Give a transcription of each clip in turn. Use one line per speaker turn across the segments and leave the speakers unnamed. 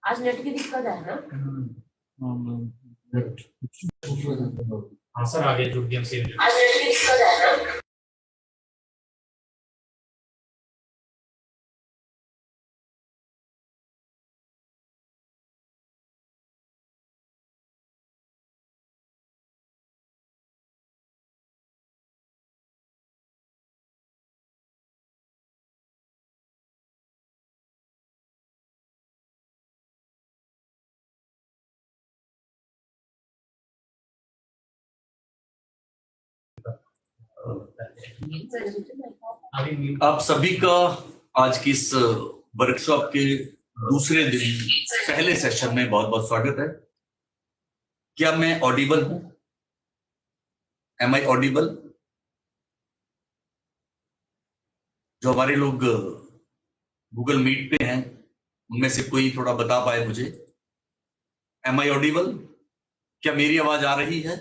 आज नेट की दिक्कत है ना?
हाँ सर, आगे जुड़ गए हमसे।
आज नेट की दिक्कत है ना?
आप सभी का आज की इस वर्कशॉप के दूसरे दिन पहले सेशन में बहुत बहुत स्वागत है। क्या मैं ऑडिबल हूं? Am I audible? जो हमारे लोग गूगल मीट पे हैं उनमें से कोई थोड़ा बता पाए मुझे, एम आई ऑडिबल? क्या मेरी आवाज आ रही है?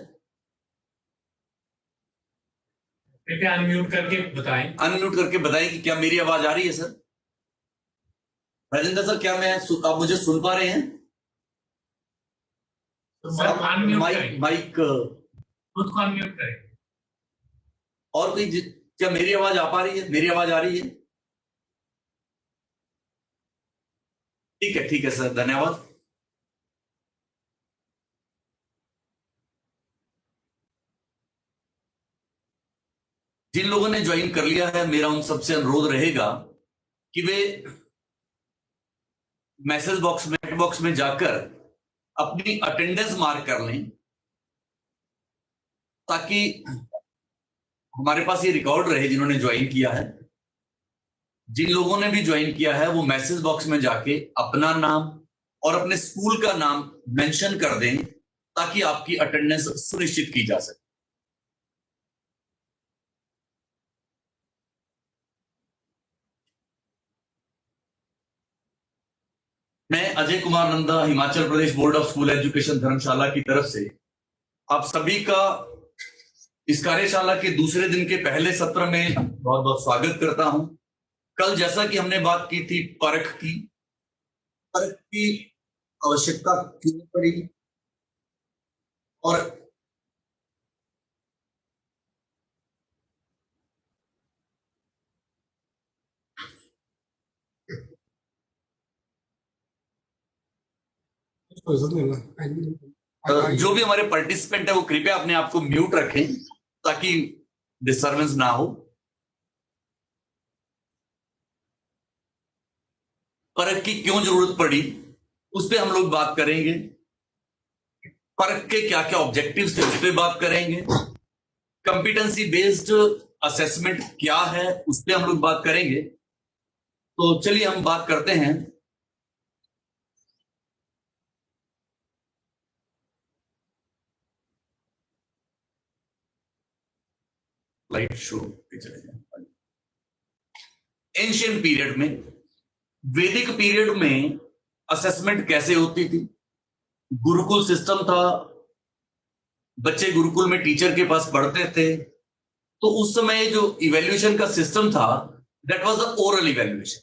कृपया अनम्यूट करके बताएं।
अनम्यूट करके बताएं कि क्या मेरी आवाज आ रही है सर? राजेंद्र सर, क्या आप मुझे सुन पा रहे हैं?
सर अनम्यूट करें।
माइक
खुद को अनम्यूट करें।
और कोई क्या मेरी आवाज आ पा रही है? मेरी आवाज आ रही है? ठीक है सर, धन्यवाद। जिन लोगों ने ज्वाइन कर लिया है, मेरा उन सबसे अनुरोध रहेगा कि वे मैसेज बॉक्स में जाकर अपनी अटेंडेंस मार्क कर लें, ताकि हमारे पास ये रिकॉर्ड रहे जिन्होंने ज्वाइन किया है। जिन लोगों ने भी ज्वाइन किया है वो मैसेज बॉक्स में जाके अपना नाम और अपने स्कूल का नाम मेंशन कर दें, ताकि आपकी अटेंडेंस सुनिश्चित की जा सके। मैं Ajay Kumar Nanda, Himachal Pradesh board of school education धर्मशाला की तरफ से आप सभी का इस कार्यशाला के दूसरे दिन के पहले सत्र में बहुत बहुत स्वागत करता हूं। कल जैसा कि हमने बात की थी परख की आवश्यकता क्यों पड़ी, और जो भी हमारे पार्टिसिपेंट है वो कृपया अपने आप को म्यूट रखें ताकि डिस्टर्बेंस ना हो। परख की क्यों जरूरत पड़ी उस पर हम लोग बात करेंगे। परख के क्या क्या ऑब्जेक्टिव्स थे उस पर बात करेंगे। कंपिटेंसी बेस्ड असेसमेंट क्या है उस पर हम लोग बात करेंगे। तो चलिए हम बात करते हैं। लाइट शो पे चले जाए। एंशियंट पीरियड में, वैदिक पीरियड में असेसमेंट कैसे होती थी? गुरुकुल सिस्टम था, बच्चे गुरुकुल में टीचर के पास पढ़ते थे। तो उस समय जो इवैल्यूएशन का सिस्टम था that was the oral evaluation.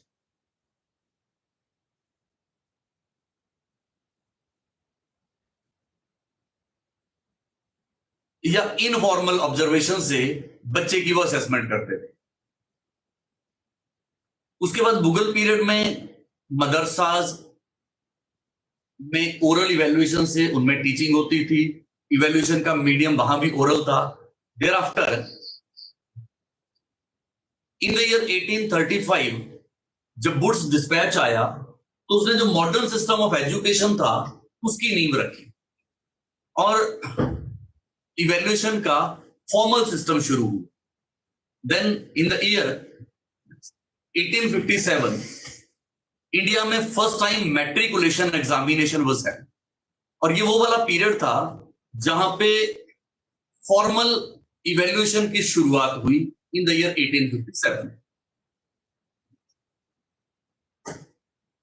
या इनफॉर्मल ऑब्जर्वेशन से बच्चे की वो असेसमेंट करते थे। उसके बाद मुगल पीरियड में मदरसाज में ओरल इवैल्यूएशन से उनमें टीचिंग होती थी। इवैल्यूएशन का मीडियम वहां भी ओरल था। There after in the year 1835 जब वुड्स डिस्पैच आया तो उसने जो मॉडर्न सिस्टम ऑफ एजुकेशन था उसकी नींव रखी और इवैल्यूएशन का फॉर्मल सिस्टम शुरू हुआ। Then in the year 1857 India में first time matriculation examination was held, और ये वो वाला पीरियड था जहां पे फॉर्मल इवैल्यूएशन की शुरुआत हुई इन द ईयर 1857।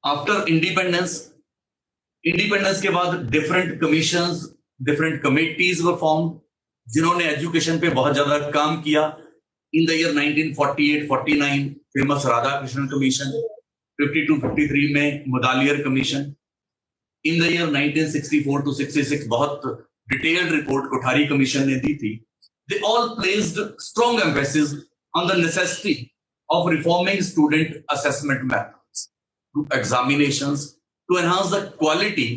आफ्टर इंडिपेंडेंस के बाद डिफरेंट कमीशंस, डिफरेंट कमिटीज वर फॉर्म जिन्होंने एजुकेशन पे बहुत ज्यादा काम किया। इन the year 1948-49 famous Radha Krishnan commission, 52-53 में Mudaliar commission, in the year 1964 to 66 बहुत डिटेल्ड रिपोर्ट कोठारी कमीशन ने दी थी. They all placed strong emphasis on the necessity of reforming student assessment methods, to examinations, to enhance the quality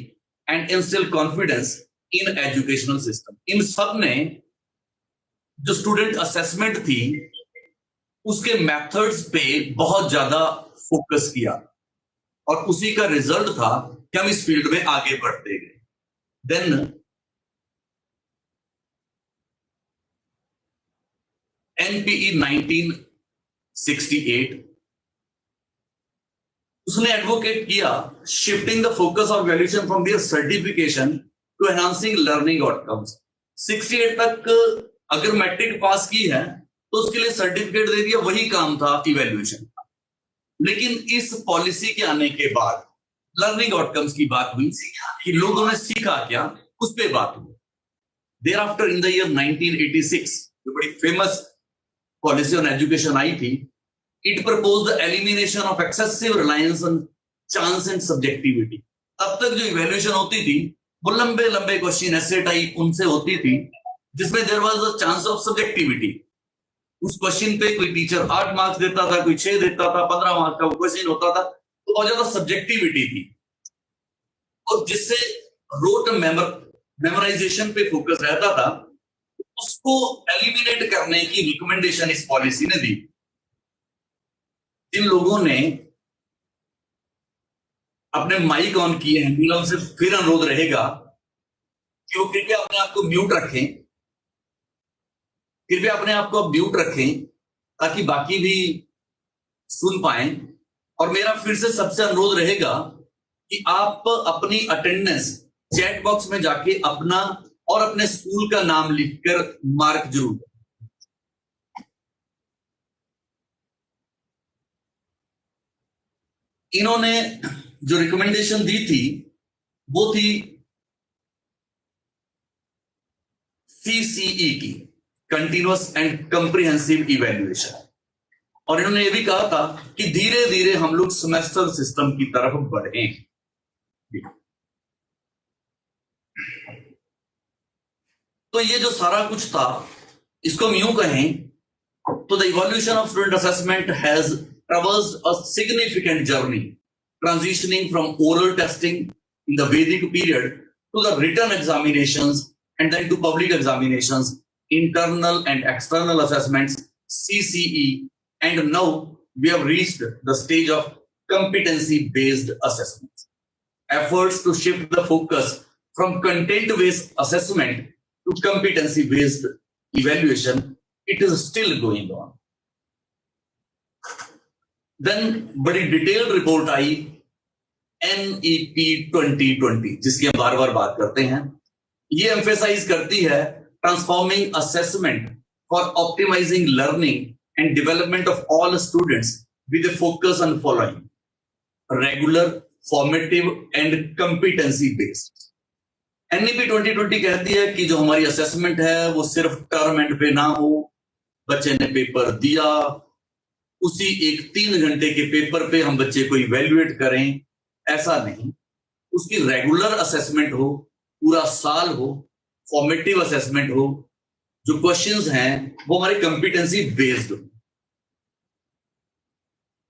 and instill confidence in educational system. इन सब ने जो student assessment थी उसके methods पे बहुत ज्यादा फोकस किया और उसी का रिजल्ट था कि हम इस फील्ड में आगे बढ़ते गए. देन एनपीई 1968 उसने एडवोकेट किया shifting the focus of valuation from their certification to enhancing learning outcomes. 68 तक अगर मैट्रिक पास की है तो उसके लिए सर्टिफिकेट दे दिया, वही काम था इवैल्यूएशन का. लेकिन इस पॉलिसी के आने के बाद लर्निंग आउटकम्स की बात हुई कि लोगों ने सीखा क्या, उस पे बात हुई. There after in the year 1986 जो बड़ी फेमस पॉलिसी ऑन एजुकेशन आई थी, it propose the elimination of excessive reliance on chance and subjectivity. तब तक जो इवैल्यूएशन होती थी वो लंबे लंबे क्वेश्चन ऐसे टाइप उनसे होती थी जिसमें there was a chance of subjectivity. उस क्वेश्चन पे कोई टीचर 8 मार्क्स देता था, कोई 6 देता था, 15 मार्क्स का वो क्वेश्चन होता था, तो बहुत ज्यादा सब्जेक्टिविटी थी और जिससे रोट मेमोराइजेशन पे फोकस रहता था. उसको एलिमिनेट करने की रिकमेंडेशन इस पॉलिसी ने दी. जिन लोगों ने अपने माइक ऑन किए हैं, मेरा उनसे फिर अनुरोध रहेगा कि वो कृपया अपने आप को म्यूट रखें, कृपया अपने आप को म्यूट रखें ताकि बाकी भी सुन पाए. और मेरा फिर से सबसे अनुरोध रहेगा कि आप अपनी अटेंडेंस चैट बॉक्स में जाके अपना और अपने स्कूल का नाम लिखकर मार्क जरूर. इन्होंने जो रिकमेंडेशन दी थी वो थी सीसीई की, कंटिन्यूअस एंड कंप्रिहेंसिव इवैल्यूएशन. और इन्होंने ये भी कहा था कि धीरे धीरे हम लोग सेमेस्टर सिस्टम की तरफ बढ़ें. तो ये जो सारा कुछ था इसको हम यूं कहें तो the evolution of student assessment has traversed a significant journey transitioning from oral testing in the Vedic period to the written examinations and then to public examinations, internal and external assessments, CCE, and now we have reached the stage of competency-based assessments. Efforts to shift the focus from content-based assessment to competency-based evaluation, it is still going on. Then बड़ी detailed report आई NEP 2020 जिसकी हम बार बार बात करते हैं. ये emphasise करती है transforming assessment for optimising learning and development of all students with a focus on following regular, formative and competency based. NEP 2020 कहती है कि जो हमारी असेसमेंट है वो सिर्फ टर्म एंड पे ना हो, बच्चे ने पेपर दिया उसी एक 3 घंटे के पेपर पे हम बच्चे को इवैल्यूएट करें, ऐसा नहीं. उसकी रेगुलर असेसमेंट हो, पूरा साल हो, फॉर्मेटिव असेसमेंट हो, जो क्वेश्चंस हैं वो हमारे कंपिटेंसी बेस्ड हो.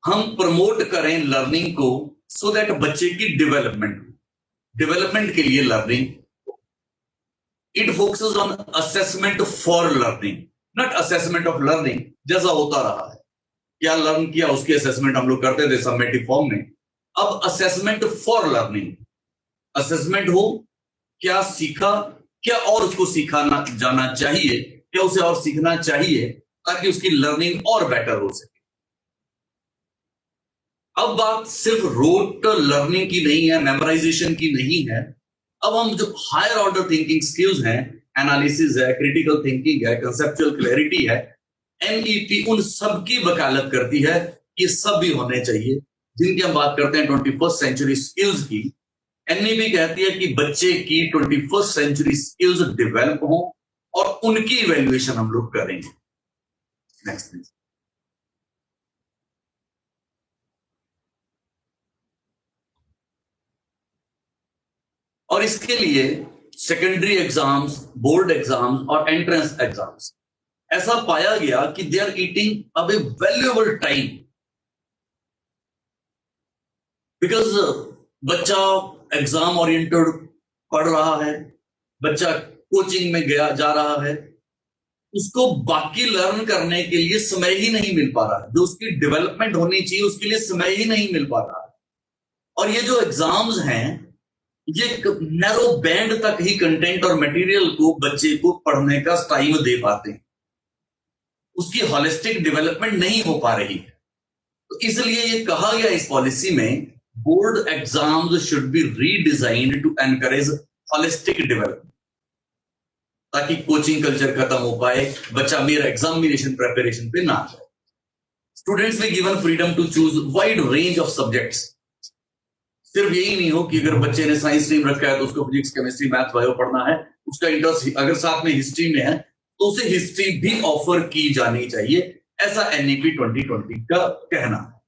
हम प्रमोट करें लर्निंग को सो दैट बच्चे की डेवलपमेंट के लिए learning. It focuses on assessment for learning, not assessment of learning जैसा होता रहा है. क्या लर्न किया उसकी असेसमेंट हम लोग करते थे समेटिव फॉर्म में. अब असेसमेंट फॉर लर्निंग, असेसमेंट हो क्या सीखा, क्या और उसको सिखाना जाना चाहिए, क्या उसे और सीखना चाहिए ताकि उसकी लर्निंग और बेटर हो सके. अब बात सिर्फ रोट लर्निंग की नहीं है, मेमोराइजेशन की नहीं है. अब हम जो हायर ऑर्डर थिंकिंग स्किल्स हैं, एनालिसिस है, क्रिटिकल थिंकिंग है, कंसेप्चुअल क्लैरिटी है, NEP उन सब की वकालत करती है. ये सब भी होने चाहिए जिनकी हम बात करते हैं 21st सेंचुरी स्किल्स की. NEP कहती है कि बच्चे की 21st सेंचुरी स्किल्स डेवलप हो और उनकी इवैल्यूएशन हम लोग करेंगे. Next please. और इसके लिए सेकेंडरी एग्जाम्स, बोर्ड एग्जाम्स और एंट्रेंस एग्जाम्स, ऐसा पाया गया कि they are eating up a valuable time, because बच्चा एग्जाम ओरिएंटेड पढ़ रहा है, बच्चा कोचिंग में गया जा रहा है, उसको बाकी लर्न करने के लिए समय ही नहीं मिल पा रहा है, जो उसकी डेवलपमेंट होनी चाहिए उसके लिए समय ही नहीं मिल पा रहा है। और ये जो एग्जाम्स हैं ये नैरो बैंड तक ही कंटेंट और मटेरियल को बच्चे को पढ़ने का टाइम दे पाते हैं, उसकी हॉलिस्टिक डेवलपमेंट नहीं हो पा रही है। तो इसलिए ये कहा गया इस पॉलिसी में board exams should be redesigned to encourage holistic development, ताकि कोचिंग कल्चर खत्म हो पाए, बच्चा मेरा एग्जामिनेशन प्रिपरेशन पे ना जाए। स्टूडेंट्स में given freedom to choose wide range of subjects. सिर्फ यही नहीं हो कि अगर बच्चे ने साइंस स्ट्रीम रखा है तो उसको फिजिक्स, केमिस्ट्री, मैथ, बायो पढ़ना है, उसका इंटरेस्ट अगर साथ में हिस्ट्री में है तो उसे हिस्ट्री भी ऑफर की जानी चाहिए, ऐसा एनईपी 2020 का कहना है।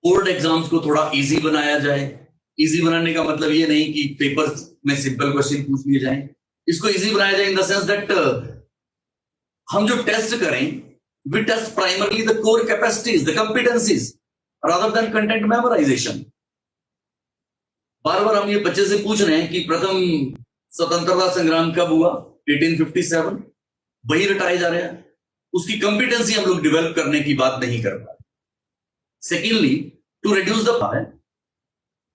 बोर्ड एग्जाम्स को थोड़ा इजी बनाया जाए। इजी बनाने का मतलब ये नहीं कि पेपर में सिंपल क्वेश्चन पूछ लिए जाएं, इसको इजी बनाया जाए इन द सेंस दैट हम जो टेस्ट करें we test primarily the core capacities, the competencies rather than content memorization. बार बार हम ये बच्चे से पूछ रहे हैं कि प्रथम स्वतंत्रता संग्राम कब हुआ, 1857, वही रटाए जा रहे हैं, उसकी कॉम्पिटेंसी हम लोग डेवलप करने की बात नहीं कर पा रहे। Secondly, to reduce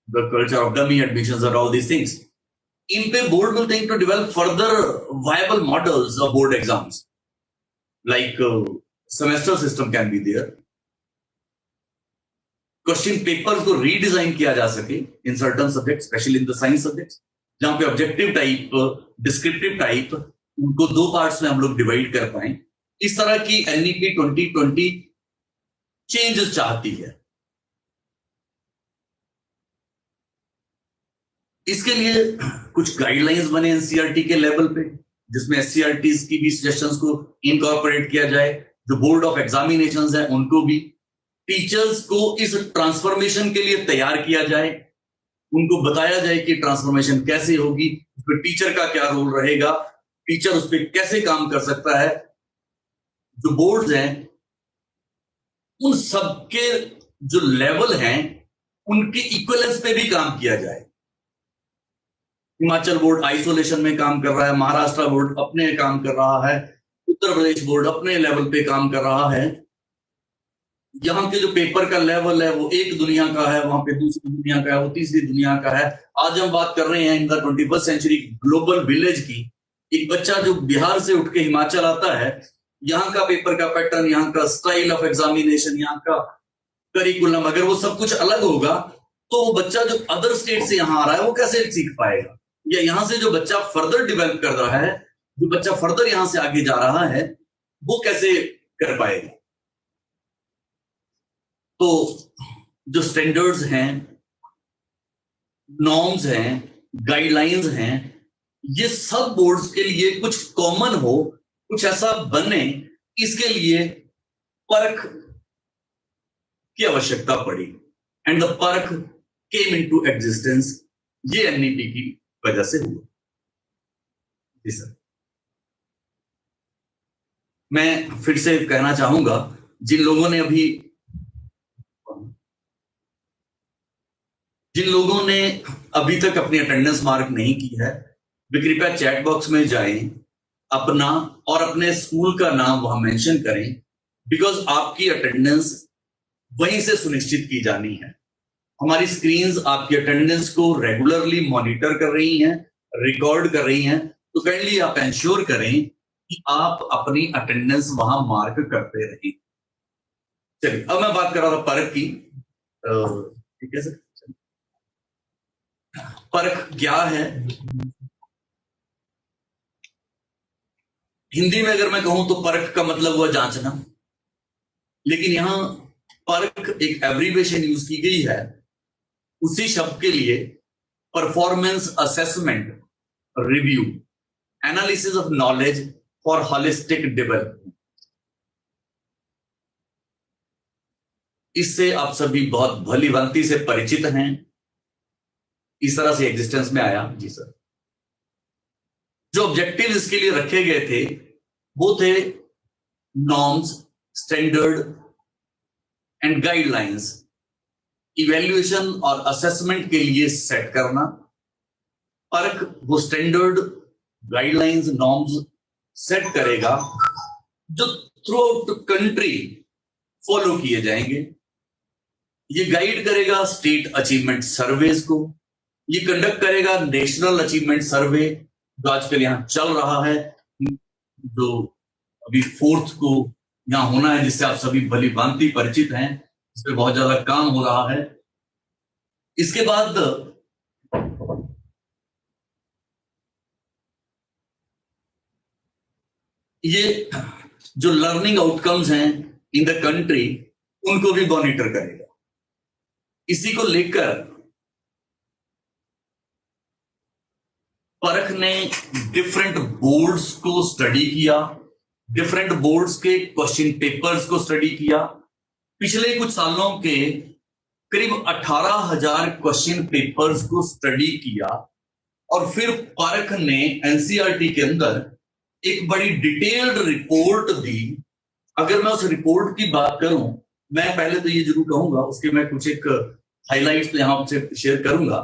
the culture of dummy admissions and all these things. In पे board will think to develop further viable models of board exams, like semester system can be there. Question papers को redesign किया जा सके in certain subjects, especially in the science subjects, जहां पे objective type, descriptive type, उनको दो parts में हम लोग divide कर पाएं। इस तरह की NEP 2020 changes चाहती है। इसके लिए कुछ गाइडलाइंस बने एनसीईआरटी के लेवल पे, जिसमें एससीईआरटीज की भी सजेशंस को इनकॉर्पोरेट किया जाए, जो बोर्ड ऑफ एग्जामिनेशंस है उनको भी, टीचर्स को इस ट्रांसफॉर्मेशन के लिए तैयार किया जाए, उनको बताया जाए कि ट्रांसफॉर्मेशन कैसे होगी, उसमें टीचर का क्या रोल रहेगा, टीचर उस पर कैसे काम कर सकता है। जो बोर्ड्स हैं उन सबके जो लेवल हैं उनके इक्वलेंस पे भी काम किया जाए। हिमाचल बोर्ड आइसोलेशन में काम कर रहा है, महाराष्ट्र बोर्ड अपने काम कर रहा है, उत्तर प्रदेश बोर्ड अपने लेवल पे काम कर रहा है। यहाँ के जो पेपर का लेवल है वो एक दुनिया का है, वहां पे दूसरी दुनिया का है, वो तीसरी दुनिया का है। आज हम बात कर रहे हैं in the 21st century global village की। एक बच्चा जो बिहार से उठ के हिमाचल आता है, यहाँ का पेपर का पैटर्न, यहाँ का स्टाइल ऑफ एग्जामिनेशन, यहाँ का करिकुलम, अगर वो सब कुछ अलग होगा तो वो बच्चा जो अदर स्टेट से यहाँ आ रहा है वो कैसे सीख पाएगा, या यहां से जो बच्चा फर्दर डेवलप कर रहा है, जो बच्चा फर्दर यहां से आगे जा रहा है, वो कैसे कर पाएगा। तो जो स्टैंडर्ड्स हैं, नॉर्म्स हैं, गाइडलाइंस हैं, ये सब बोर्ड्स के लिए कुछ कॉमन हो, कुछ ऐसा बने, इसके लिए परख की आवश्यकता पड़ी। एंड द परख केम इनटू एग्जिस्टेंस, ये एनईपी की वजह से हुआ। जी सर, मैं फिर से कहना चाहूंगा, जिन लोगों ने अभी तक अपनी अटेंडेंस मार्क नहीं की है, वे कृपया चैट बॉक्स में जाएं, अपना और अपने स्कूल का नाम वहां मेंशन करें, बिकॉज आपकी अटेंडेंस वहीं से सुनिश्चित की जानी है। हमारी स्क्रीन्स आपकी अटेंडेंस को रेगुलरली मॉनिटर कर रही हैं, रिकॉर्ड कर रही हैं, तो काइंडली आप इंश्योर करें कि आप अपनी अटेंडेंस वहां मार्क करते रहें। चलिए, अब मैं बात कर रहा था परख की। ठीक है सर, परख क्या है? हिंदी में अगर मैं कहूं तो परख का मतलब हुआ जांचना, लेकिन यहां परख एक एब्रीविएशन यूज की गई है उसी शब्द के लिए, performance assessment review analysis of knowledge for holistic development. इससे आप सभी बहुत भली भांति से परिचित हैं। इस तरह से एग्जिस्टेंस में आया। जी सर। जो ऑब्जेक्टिव इसके लिए रखे गए थे वो थे norms, standard and guidelines evaluation और असेसमेंट के लिए सेट करना। परख वो स्टैंडर्ड, गाइडलाइंस, नॉर्म्स सेट करेगा जो थ्रू आउट कंट्री फॉलो किए जाएंगे। ये गाइड करेगा स्टेट अचीवमेंट सर्वेज को, ये कंडक्ट करेगा नेशनल अचीवमेंट सर्वे जो आजकल यहां चल रहा है, जो अभी 4th को यहां होना है, जिससे आप सभी भली भांति परिचित हैं। इस पे बहुत ज्यादा काम हो रहा है। इसके बाद ये जो लर्निंग आउटकम्स हैं इन द कंट्री उनको भी मॉनिटर करेगा। इसी को लेकर परख ने डिफरेंट बोर्ड्स को स्टडी किया, डिफरेंट बोर्ड्स के क्वेश्चन पेपर्स को स्टडी किया। पिछले कुछ सालों के करीब 18,000 क्वेश्चन पेपर्स को स्टडी किया और फिर परख ने एनसीईआरटी के अंदर एक बड़ी डिटेल्ड रिपोर्ट दी। अगर मैं उस रिपोर्ट की बात करूं, मैं पहले तो ये जरूर कहूंगा, उसके मैं कुछ एक हाइलाइट्स यहां आपसे शेयर करूंगा,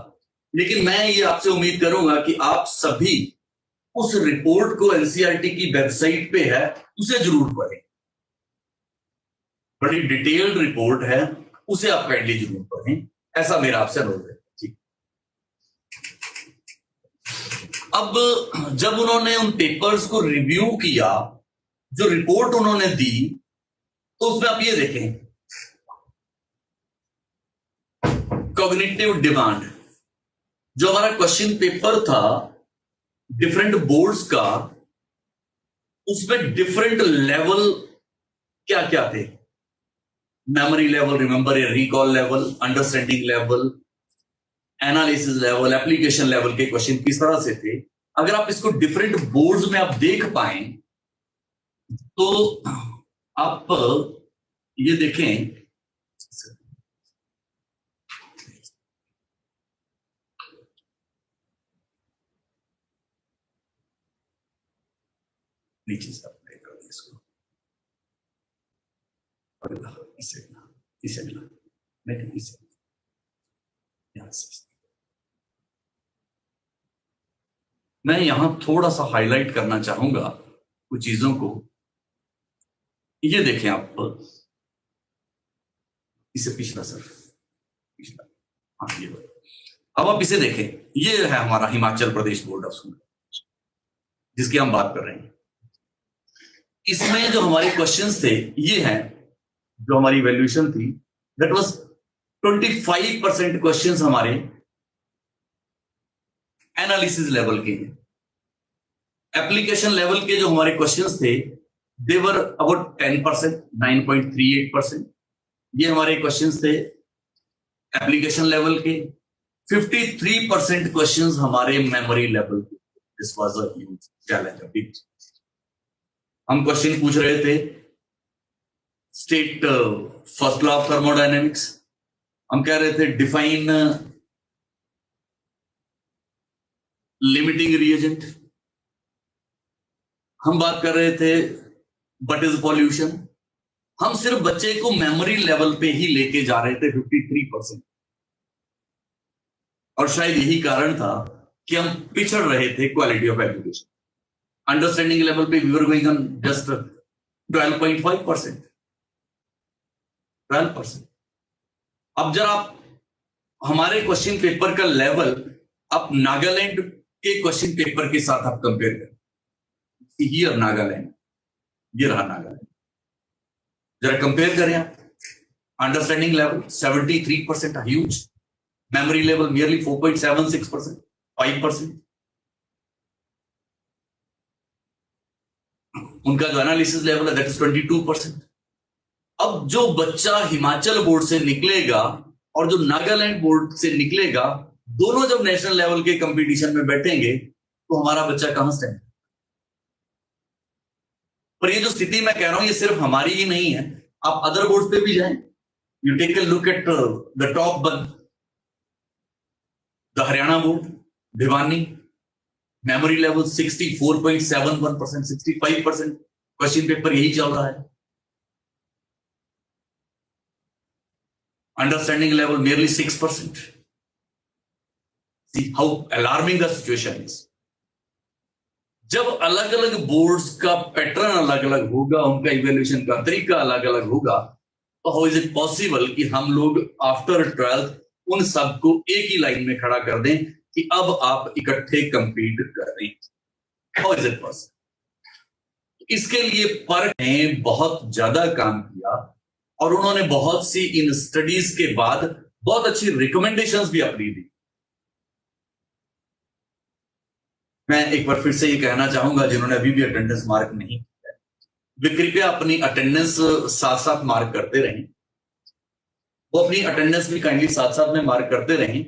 लेकिन मैं ये आपसे उम्मीद करूंगा कि आप सभी उस रिपोर्ट को एनसीईआरटी की वेबसाइट पे है, उसे जरूर पढ़ें। बड़ी डिटेल्ड रिपोर्ट है, उसे आप काइंडली जरूर पढ़ें, ऐसा मेरा आपसे अनुरोध है। ठीक। अब जब उन्होंने उन पेपर्स को रिव्यू किया, जो रिपोर्ट उन्होंने दी, तो उसमें आप ये देखें, कॉग्निटिव डिमांड, जो हमारा क्वेश्चन पेपर था डिफरेंट बोर्ड्स का, उसमें डिफरेंट लेवल क्या क्या थे। मेमोरी लेवल, रिमेंबर या recall level, understanding level, analysis level, application level के क्वेश्चन किस तरह से थे। अगर आप इसको डिफरेंट बोर्ड्स में आप देख पाए तो आप ये देखें, नीचे से अपने कर इसको, इसे मैं यहां थोड़ा सा हाईलाइट करना चाहूंगा कुछ चीजों को। ये देखें आप, इसे पिछला सर, पिछला, हाँ ये। अब आप इसे देखें, ये है हमारा Himachal Pradesh board of school जिसकी हम बात कर रहे हैं। इसमें जो हमारे क्वेश्चंस थे ये हैं, जो हमारी वैल्यूएशन थी, दैट वाज 25% क्वेश्चंस हमारे एनालिसिस लेवल के हैं। एप्लीकेशन लेवल के जो हमारे क्वेश्चंस थे दे वर अबाउट 10%, 9.38%। ये हमारे क्वेश्चंस थे एप्लीकेशन लेवल के। 53% क्वेश्चंस हमारे मेमोरी लेवल के। This was a huge challenge, a big. हम क्वेश्चन पूछ रहे थे state first law of thermodynamics, हम कह रहे थे डिफाइन लिमिटिंग रिएजेंट, हम बात कर रहे थे व्हाट इज पॉल्यूशन। हम सिर्फ बच्चे को मेमोरी लेवल पे ही लेके जा रहे थे 53%, और शायद यही कारण था कि हम पिछड़ रहे थे quality of education. Understanding level पे we were going on just 12.5%, 12%। अब जरा आप हमारे क्वेश्चन पेपर का लेवल आप नागालैंड के क्वेश्चन पेपर के साथ आप कंपेयर करें। हियर नागालैंड, ये रहा नागालैंड, जरा कंपेयर करें आप। Understanding level 73%, huge. Memory level nearly 4.76%, 5%। उनका जो एनालिसिस लेवल है दैट इज 22%। अब जो बच्चा हिमाचल बोर्ड से निकलेगा और जो नागालैंड बोर्ड से निकलेगा, दोनों जब नेशनल लेवल के कंपटीशन में बैठेंगे तो हमारा बच्चा कहां स्टैंड। पर ये जो स्थिति मैं कह रहा हूं ये सिर्फ हमारी ही नहीं है, आप अदर बोर्ड पे भी जाएं, you take a look at the top the Haryana board Bhiwani memory level 64.71%, 65% question paper यही चल रहा है. Understanding level merely 6%. See how alarming the situation is. जब अलग अलग बोर्ड्स का पैटर्न अलग अलग होगा, उनका इवेल्युएशन का तरीका अलग अलग होगा, तो हाउ इज इट पॉसिबल कि हम लोग आफ्टर 12th उन सबको एक ही लाइन में खड़ा कर दें कि अब आप इकट्ठे कंपीट कर रहे हैं? How is it possible? इसके लिए पर ने बहुत ज्यादा काम किया और उन्होंने बहुत सी इन स्टडीज के बाद बहुत अच्छी रिकमेंडेशंस भी अपनी दी. मैं एक बार फिर से ये कहना चाहूंगा, जिन्होंने अभी भी अटेंडेंस मार्क नहीं किया है, वे कृपया अपनी अटेंडेंस साथ साथ मार्क करते रहें. वो अपनी अटेंडेंस भी काइंडली साथ साथ में मार्क करते रहें,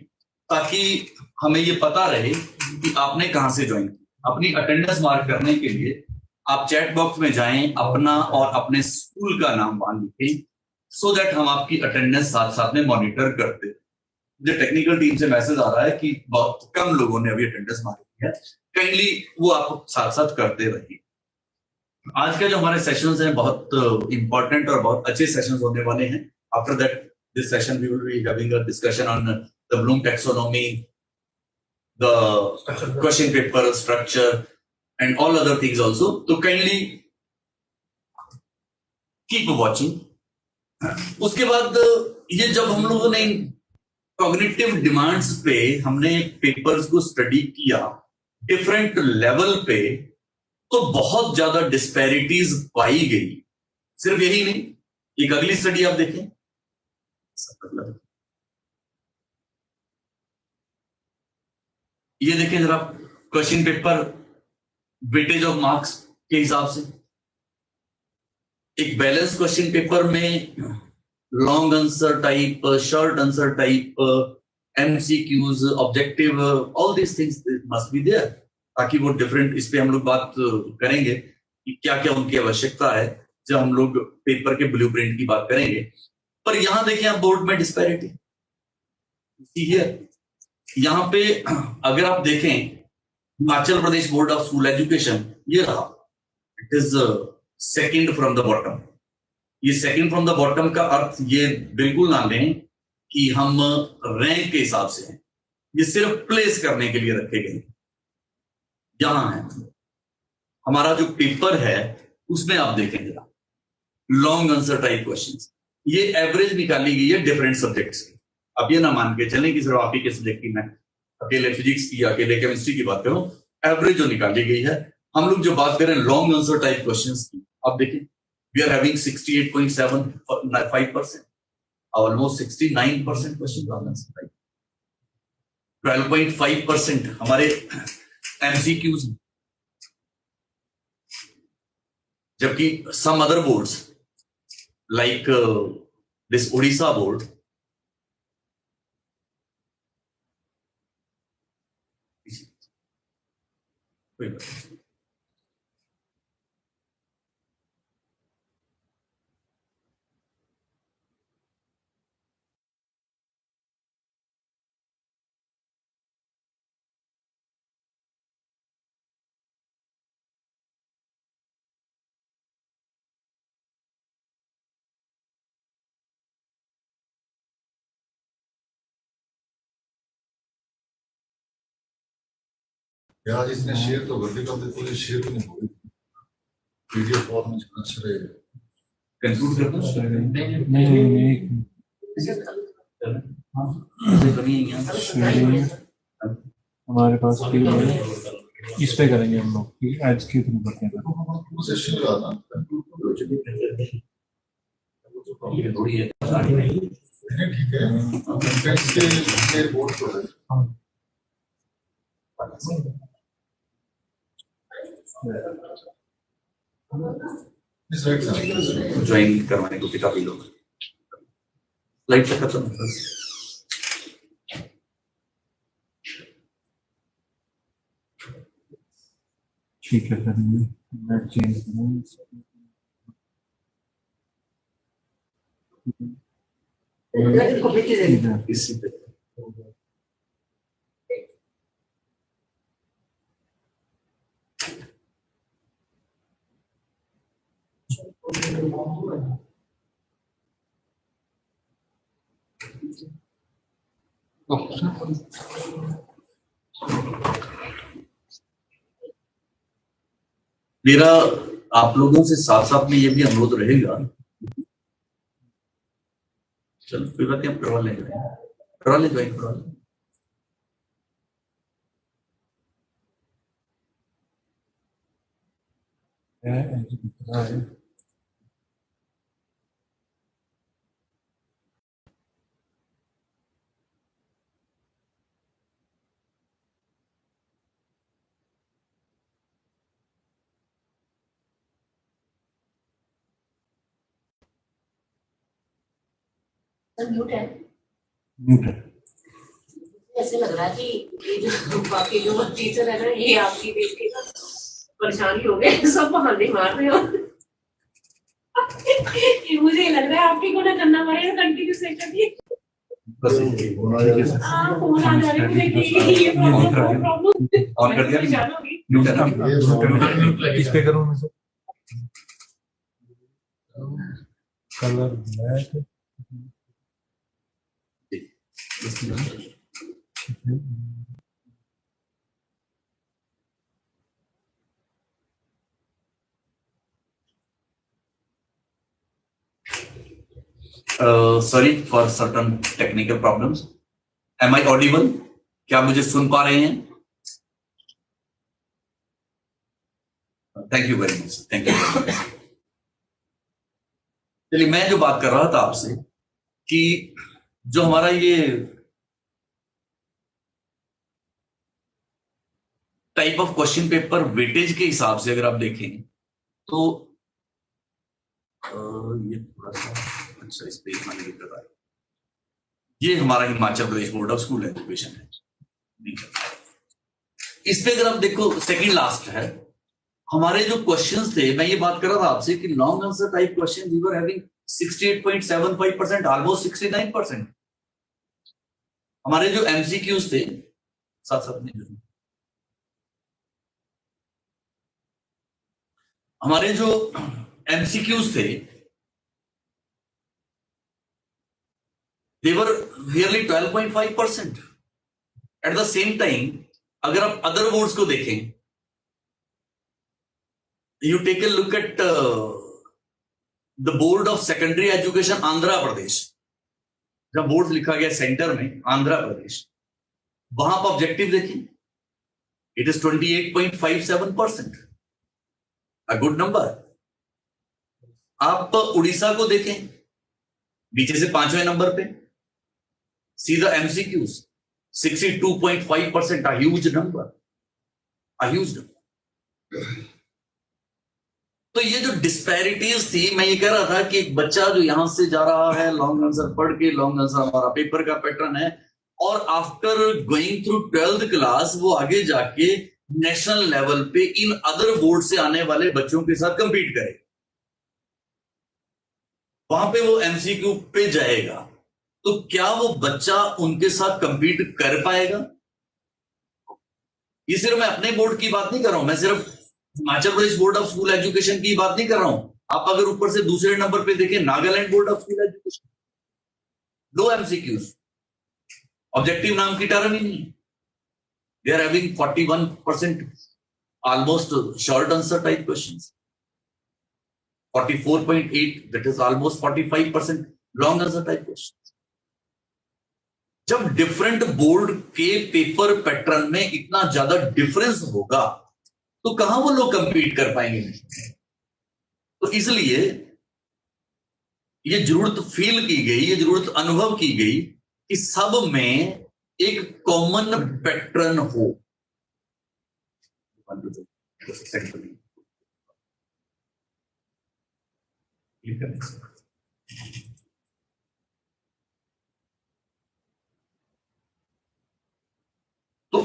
ताकि हमें ये पता रहे कि आपने कहां से ज्वाइन किया. अपनी अटेंडेंस मार्क करने के लिए आप चैट बॉक्स में जाएं, अपना और अपने स्कूल का नाम वहां लिखें, सो दैट हम आपकी अटेंडेंस साथ साथ में मॉनिटर करते. मुझे टेक्निकल टीम से मैसेज आ रहा है कि बहुत कम लोगों ने अभी अटेंडेंस मार्क किया है. काइंडली वो आप साथ साथ करते रहिए. आज के जो हमारे सेशंस हैं बहुत इंपॉर्टेंट और बहुत अच्छे सेशंस होने वाले हैं. After that this session we will be having a discussion on the Bloom taxonomy, the question paper structure and all other things also. तो काइंडली कीप वॉचिंग. उसके बाद ये जब हम लोगों ने कॉग्निटिव डिमांड्स पे हमने पेपर्स को स्टडी किया डिफरेंट लेवल पे, तो बहुत ज्यादा डिस्पैरिटीज पाई गई. सिर्फ यही नहीं, एक अगली स्टडी आप देखें. ये देखें जरा, question paper weightage of marks के हिसाब से एक बैलेंस क्वेश्चन पेपर में long answer type, short answer type, MCQs, objective, all this things must be there, ताकि वो डिफरेंट, इस पे हम लोग बात करेंगे कि क्या क्या उनकी आवश्यकता है जब हम लोग पेपर के ब्लूप्रिंट की बात करेंगे. पर यहां देखिए आप बोर्ड में डिस्पैरिटी यहां पे अगर आप देखें, Himachal Pradesh board of school education ये रहा, it is second from the bottom. ये सेकंड फ्रॉम द बॉटम का अर्थ ये बिल्कुल ना लें कि हम रैंक के हिसाब से हैं. ये सिर्फ प्लेस करने के लिए रखे गए. यहां है हमारा जो पेपर है, उसमें आप देखें जरा, लॉन्ग आंसर टाइप क्वेश्चंस, ये एवरेज निकाली गई है डिफरेंट सब्जेक्ट्स की. अब ये ना मान के चलें कि सिर्फ आप ही के सब्जेक्ट की, मैं अकेले फिजिक्स की, अकेले केमिस्ट्री की बात करूं. एवरेज जो निकाली गई है, हम लोग जो बात करें लॉन्ग आंसर टाइप क्वेश्चंस की, आप देखें we are having 68.75%, almost 69% question answer right. 12.5% हमारे MCQs, जबकि some other boards like this Odisha board
यार इसने शेयर तो कर दिया, तो पूरे शेयर भी नहीं हुई. पीडीएफ फॉर्म में अच्छा रहेगा.
कंक्लूड करना
हमारे पास भी है, इस पे करेंगे हम लोग कि आज के थ्रू करते हैं.
सेशन का था
थोड़ी है
ठीक है. कैसे बोर्ड पर
ज्वाइन करवाने को काफी लोग लाइट से खत्म बस.
ठीक है करेंगे. मैं चेंज करूँ
इसी पे मेरा आप लोगों से साथ साथ में ये भी अनुरोध रहेगा, चलो कोई बात नहीं, आप करवा लेंगे, ज्वाइन करवा लें।
सर म्यूट है।
म्यूट है।
ऐसे लग रहा है कि ये जो बाकी जो टीचर है ना, ये आपकी देख के ना परेशान ही हो गए, सब बहाने मार रहे हो। ये मुझे लग रहा है आप ही को ना करना पड़ेगा कंटिन्यू सेशन ये। हाँ फोन आ जा रहे हैं कि ये प्रॉब्लम
ऑन कर दिया, म्यूट है ना,
इस पे करूँ मैं sir, colour black
sorry for certain technical problems. Am I audible? क्या मुझे सुन पा रहे हैं? Thank you very much, thank you. चलिए, मैं जो बात कर रहा था आपसे कि जो हमारा ये type of question paper weightage के हिसाब से अगर आप देखें तो ये थोड़ा सा अच्छा, इस पे इतना नहीं दिक्कत आई। ये हमारा Himachal Pradesh board of school education है। इस पे अगर आप देखो, सेकंड लास्ट है। हमारे जो क्वेश्चंस थे, मैं ये बात कर रहा था आपसे कि long answer type question we were having 68.75%, almost 69%। हमारे जो एमसीक्यूज थे, साथ साथ में जो हमारे जो एमसीक्यूज थे, they were nearly 12.5%। At the same time अगर आप अदर बोर्ड्स को देखें, you take a look at the board of secondary education Andhra Pradesh, जब बोर्ड लिखा गया सेंटर में आंध्र प्रदेश, वहां पर ऑब्जेक्टिव देखें, it is 28.57%, a good number. आप उड़ीसा को देखें, नीचे से 5वें नंबर पे, see the MCQs 62.5%, a huge number, a huge number। तो ये जो डिस्पैरिटीज थी, मैं ये कह रहा था कि एक बच्चा जो यहां से जा रहा है लॉन्ग आंसर पढ़ के, लॉन्ग आंसर हमारा पेपर का पैटर्न है, और after going through 12th class वो आगे जाके नेशनल लेवल पे इन अदर बोर्ड से आने वाले बच्चों के साथ कंपीट करे, वहां पे वो एमसीक्यू पे जाएगा, तो क्या वो बच्चा उनके साथ कंपीट कर पाएगा? ये सिर्फ मैं अपने बोर्ड की बात नहीं कर रहा हूं, मैं सिर्फ Himachal Pradesh board of school education की बात नहीं कर रहा हूं। आप अगर ऊपर से दूसरे नंबर पे देखें, Nagaland board of school education, low MCQs, objective नाम की टर्म ही नहीं, they are having 41% almost short answer type questions, 44.8, that is almost 45% long answer type question. जब डिफरेंट बोर्ड के पेपर पैटर्न में इतना ज्यादा डिफरेंस होगा तो कहां वो लोग कंपीट कर पाएंगे? तो इसलिए ये जरूरत फील की गई, ये जरूरत अनुभव की गई कि सब में एक कॉमन पैटर्न हो। तो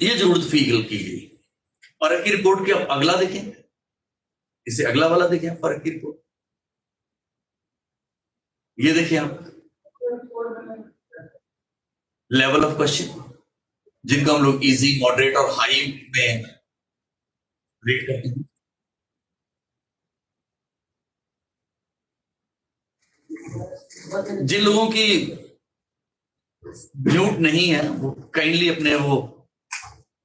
ये जरूरत फील की गई। फर्क की रिपोर्ट के अब अगला देखें, इसे अगला वाला देखें, फर्क की रिपोर्ट ये देखिए आप, लेवल ऑफ क्वेश्चन जिनको हम लोग इजी, मॉडरेट और हाई में रेट करते हैं। जिन लोगों की म्यूट नहीं है वो काइंडली अपने वो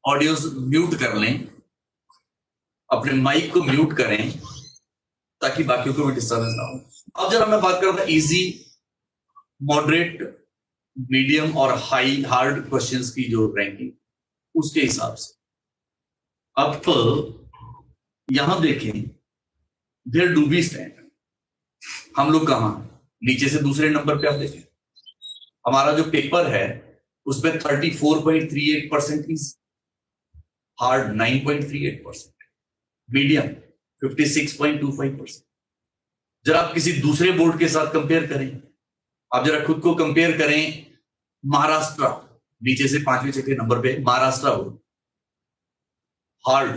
ऑडियोज म्यूट कर लें, अपने माइक को म्यूट करें ताकि बाकियों को भी डिस्टर्बेंस ना हो। अब जरा मैं बात कर रहा था इजी, मॉडरेट, मीडियम और हाई हार्ड क्वेश्चंस की जो रैंकिंग उसके हिसाब से। अब यहां देखें, देयर डू बी स्टैंड, हम लोग कहां, नीचे से दूसरे नंबर पे आप देखें, हमारा जो पेपर है उसमें 34.38% इज, हार्ड 9.38%, मीडियम 56.25%। जरा आप किसी दूसरे बोर्ड के साथ कंपेयर करें, आप जरा खुद को कंपेयर करें महाराष्ट्र, नीचे से 5वें 6वें नंबर पे Maharashtra board, hard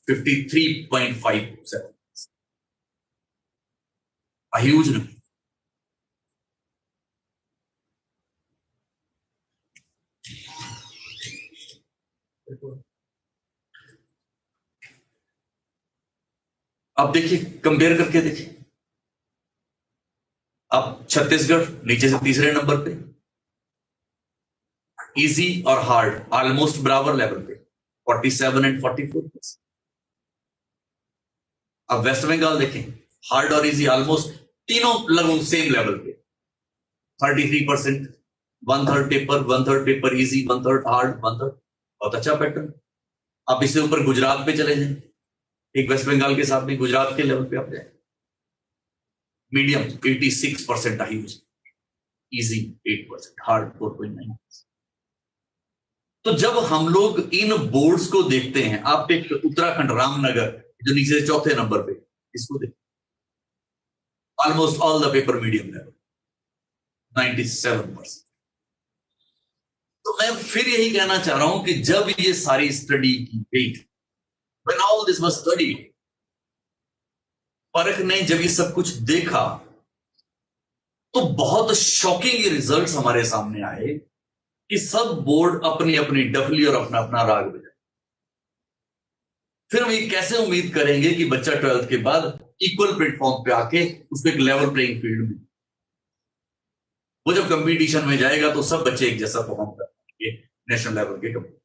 53.57, huge number. अब देखिए, कंपेयर करके देखिए, अब छत्तीसगढ़ नीचे से तीसरे नंबर पे, इजी और हार्ड ऑलमोस्ट बराबर लेवल पे 47 एंड 44%। अब वेस्ट बंगाल देखें, हार्ड और इजी ऑलमोस्ट तीनों लगभग सेम लेवल पे 33%, 1/3 पेपर, 1/3 पेपर इजी, 1/3 हार्ड, 1/3, बहुत अच्छा पैटर्न। आप इससे ऊपर गुजरात पे चले जाएं, एक वेस्ट बंगाल के साथ में गुजरात के लेवल पे आप जाए, मीडियम 86% आई, इजी 8%, हार्ड 4.9%। तो जब हम लोग इन बोर्ड्स को देखते हैं, आप एक उत्तराखंड रामनगर जो नीचे चौथे नंबर पे, इसको देखिए, almost all the paper medium level 97%। तो मैं फिर यही कहना चाह रहा हूं कि जब ये सारी स्टडी की गई, when all this was studied, परख ने जब ये सब कुछ देखा तो बहुत शॉकिंग रिजल्ट्स हमारे सामने आए कि सब बोर्ड अपनी अपनी डफली और अपना अपना राग बजाए। फिर हम ये कैसे उम्मीद करेंगे कि बच्चा 12th के बाद इक्वल प्लेटफॉर्म पे आके उसको एक लेवल प्लेइंग फील्ड में, वो जब कंपटीशन में जाएगा तो सब बच्चे एक जैसा परफॉर्म करेंगे नेशनल लेवल के कंपटीशन।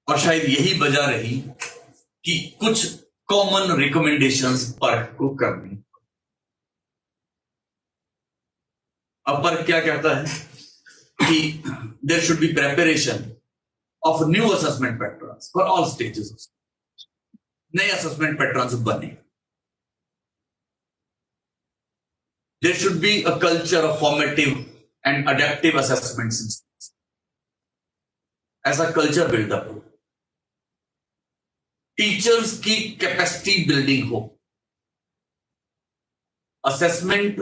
और शायद यही वजह रही कि कुछ कॉमन रिकमेंडेशंस परख को करनी। अब परख क्या कहता है कि there should be preparation of new assessment patterns for all stages, नए असेसमेंट पैटर्न्स बने। There should be a culture of formative and adaptive assessments, ऐसा कल्चर बिल्डअप हो, टीचर्स की कैपेसिटी बिल्डिंग हो, असेसमेंट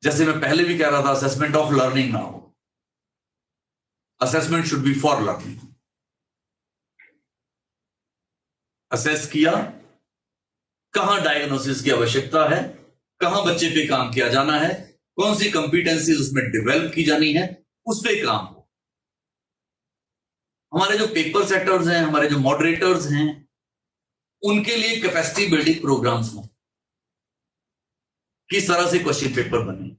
जैसे मैं पहले भी कह रहा था, असेसमेंट ऑफ लर्निंग ना हो, assessment should be for learning. Assess किया, कहां डायग्नोसिस की आवश्यकता है, कहां बच्चे पे काम किया जाना है, कौन सी कंपिटेंसीज उसमें डेवलप की जानी है, उस पे काम हो। हमारे जो पेपर सेटर्स हैं, हमारे जो मॉडरेटर्स हैं, उनके लिए कैपेसिटी बिल्डिंग प्रोग्राम्स हों। किस तरह से क्वेश्चन पेपर बने,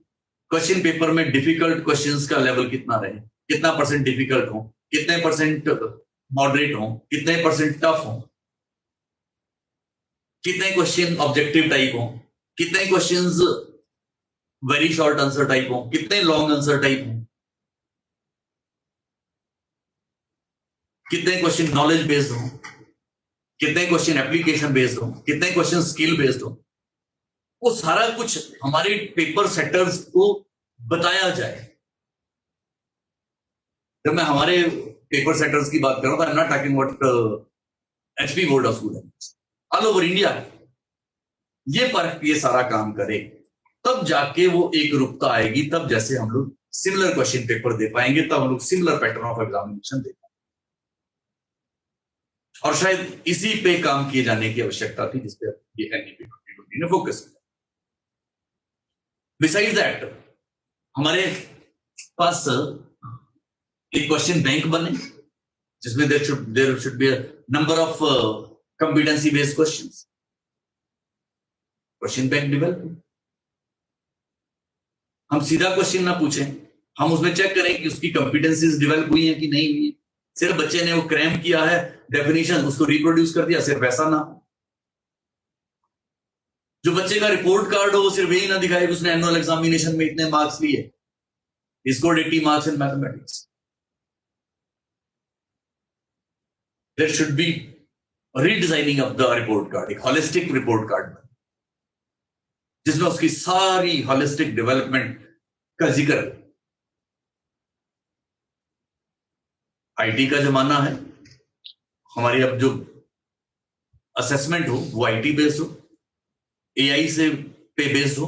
क्वेश्चन पेपर में डिफिकल्ट क्वेश्चंस का लेवल कितना रहे, कितना परसेंट डिफिकल्ट हो, कितने परसेंट मॉडरेट हो, कितने परसेंट टफ हो, कितने क्वेश्चन ऑब्जेक्टिव टाइप हो, कितने questions very short answer type हो, कितने लॉन्ग आंसर टाइप हो, कितने क्वेश्चन नॉलेज बेस्ड हो, कितने क्वेश्चन एप्लीकेशन बेस्ड हो, कितने क्वेश्चन स्किल बेस्ड हो। वो सारा कुछ हमारे पेपर सेटर्स को बताया जाए। जब मैं हमारे पेपर सेटर्स की बात कर रहा था, I am not talking about HP board of school, all over India, ये परख ये सारा काम करे, तब जाके वो एक रूपता आएगी। तब जैसे हम लोग सिमिलर क्वेश्चन पेपर दे पाएंगे, तब हम लोग सिमिलर पैटर्न ऑफ एग्जामिनेशन दे पाएंगे। और शायद इसी पे काम किए जाने की आवश्यकता थी, जिसपे ये एनईपी 2020 ने फोकस किया। बिसाइड दैट, हमारे पास एक क्वेश्चन बैंक बने, जिसमें there should be a number of competency based questions, question bank development. हम सीधा क्वेश्चन ना पूछें, हम उसमें चेक करें कि उसकी कॉम्पिटेंसीज डेवलप हुई हैं कि नहीं हुई है। सिर्फ बच्चे ने वो क्रैम किया है डेफिनेशन, उसको रिप्रोड्यूस कर दिया, सिर्फ वैसा ना हो। जो बच्चे का रिपोर्ट कार्ड हो वो सिर्फ यही ना दिखाए कि उसने एनुअल एग्जामिनेशन में इतने मार्क्स लिए, he scored 80 marks in mathematics. There should be a redesigning of the report card, एक holistic report card, जिसमें उसकी सारी holistic development का जिक्र। आईटी का जमाना है, हमारी अब जो असेसमेंट हो वो आईटी बेस्ड हो, एआई से पे बेस्ड हो।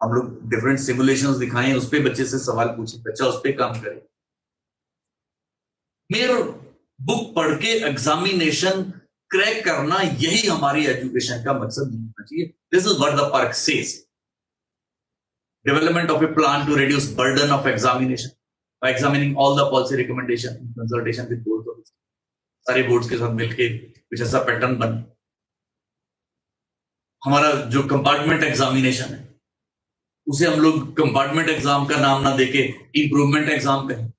हम लोग डिफरेंट सिमुलेशंस दिखाएं, उस पे बच्चे से सवाल पूछे, बच्चा उस पे काम करे। मेरे बुक पढ़ के एग्जामिनेशन क्रैक करना, यही हमारी एजुकेशन का मकसद नहीं होना चाहिए। This is what the PARAKH says, development of a plan to reduce burden of examination by examining all the policy recommendation in consultation with board of, सारे बोर्ड्स के साथ मिलके कुछ ऐसा पैटर्न बने। हमारा जो कंपार्टमेंट एग्जामिनेशन है उसे हम लोग कंपार्टमेंट एग्जाम का नाम ना देके इंप्रूवमेंट एग्जाम कहें।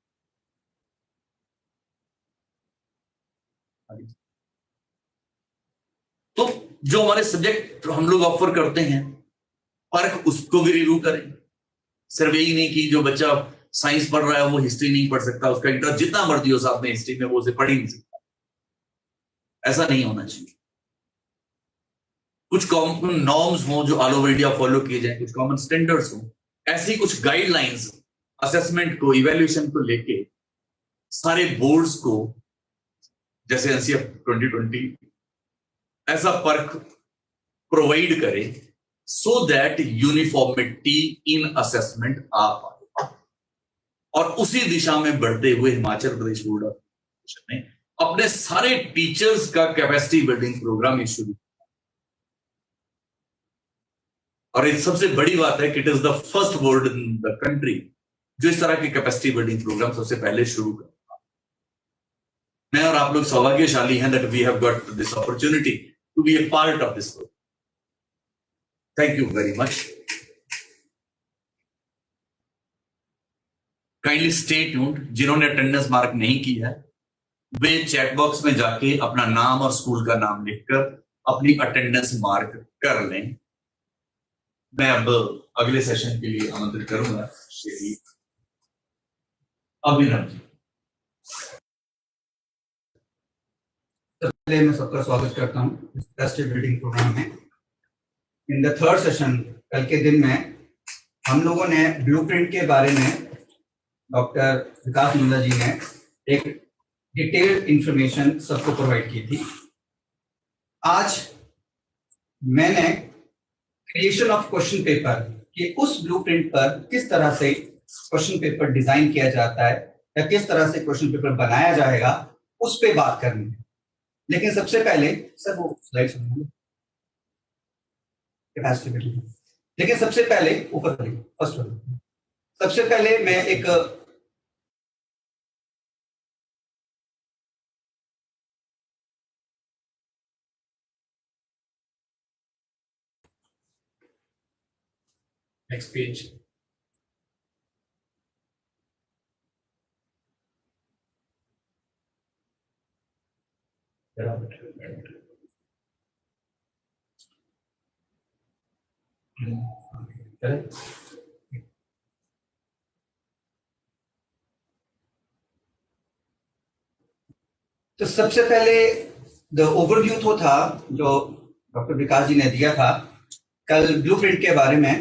तो जो हमारे सब्जेक्ट हम लोग ऑफर करते हैं, पर्क उसको भी रिव्यू करें। सिर्फ यही नहीं कि जो बच्चा साइंस पढ़ रहा है वो हिस्ट्री नहीं पढ़ सकता, उसका इंटरेस्ट जितना मर्जी हो साथ में हिस्ट्री में, वो उसे पढ़ ही नहीं सकता। ऐसा नहीं होना चाहिए। कुछ कॉमन नॉर्म्स हो जो ऑल ओवर इंडिया फॉलो किए जाए, कुछ कॉमन स्टैंडर्ड्स हो, ऐसी कुछ गाइडलाइंस असेसमेंट को, इवैल्यूएशन को लेके सारे बोर्ड्स को, जैसे एनसीएफ 2020 ऐसा पर्क प्रोवाइड करे so that uniformity in assessment आ पाए। और उसी दिशा में बढ़ते हुए Himachal Pradesh board of education ने अपने सारे टीचर्स का कैपेसिटी बिल्डिंग प्रोग्राम शुरू किया। और एक सबसे बड़ी बात है कि it is the first board in the country जो इस तरह के कैपेसिटी बिल्डिंग प्रोग्राम सबसे पहले शुरू कर। मैं और आप लोग सौभाग्यशाली हैं that we have got this opportunity to be a part of this programme. Thank you very much. Kindly stay tuned. जिन्होंने अटेंडेंस मार्क नहीं की है वे चैट बॉक्स में जाके अपना नाम और स्कूल का नाम लिखकर अपनी अटेंडेंस मार्क कर लें। मैं अब अगले सेशन के लिए आमंत्रित करूंगा श्री अभिनव जी।
पहले मैं सबका स्वागत करता हूं इस कैपेसिटी बिल्डिंग प्रोग्राम में। इन द थर्ड सेशन कल के दिन में हम लोगों ने ब्लूप्रिंट के बारे में डॉक्टर विकास नंदा जी ने एक डिटेल्ड इंफॉर्मेशन सबको प्रोवाइड की थी। आज मैंने क्रिएशन ऑफ क्वेश्चन पेपर कि उस ब्लूप्रिंट पर किस तरह से क्वेश्चन पेपर डिजाइन किया जाता है या किस तरह से क्वेश्चन पेपर बनाया जाएगा उस पे बात करनी है। लेकिन सबसे पहले सर वो स्लाइड लेकिन सबसे पहले ऊपर फर्स्ट वाली, सबसे पहले मैं एक
नेक्स्ट पेज।
तो सबसे पहले द ओवरव्यू तो था जो डॉक्टर विकास जी ने दिया था कल ब्लूप्रिंट के बारे में।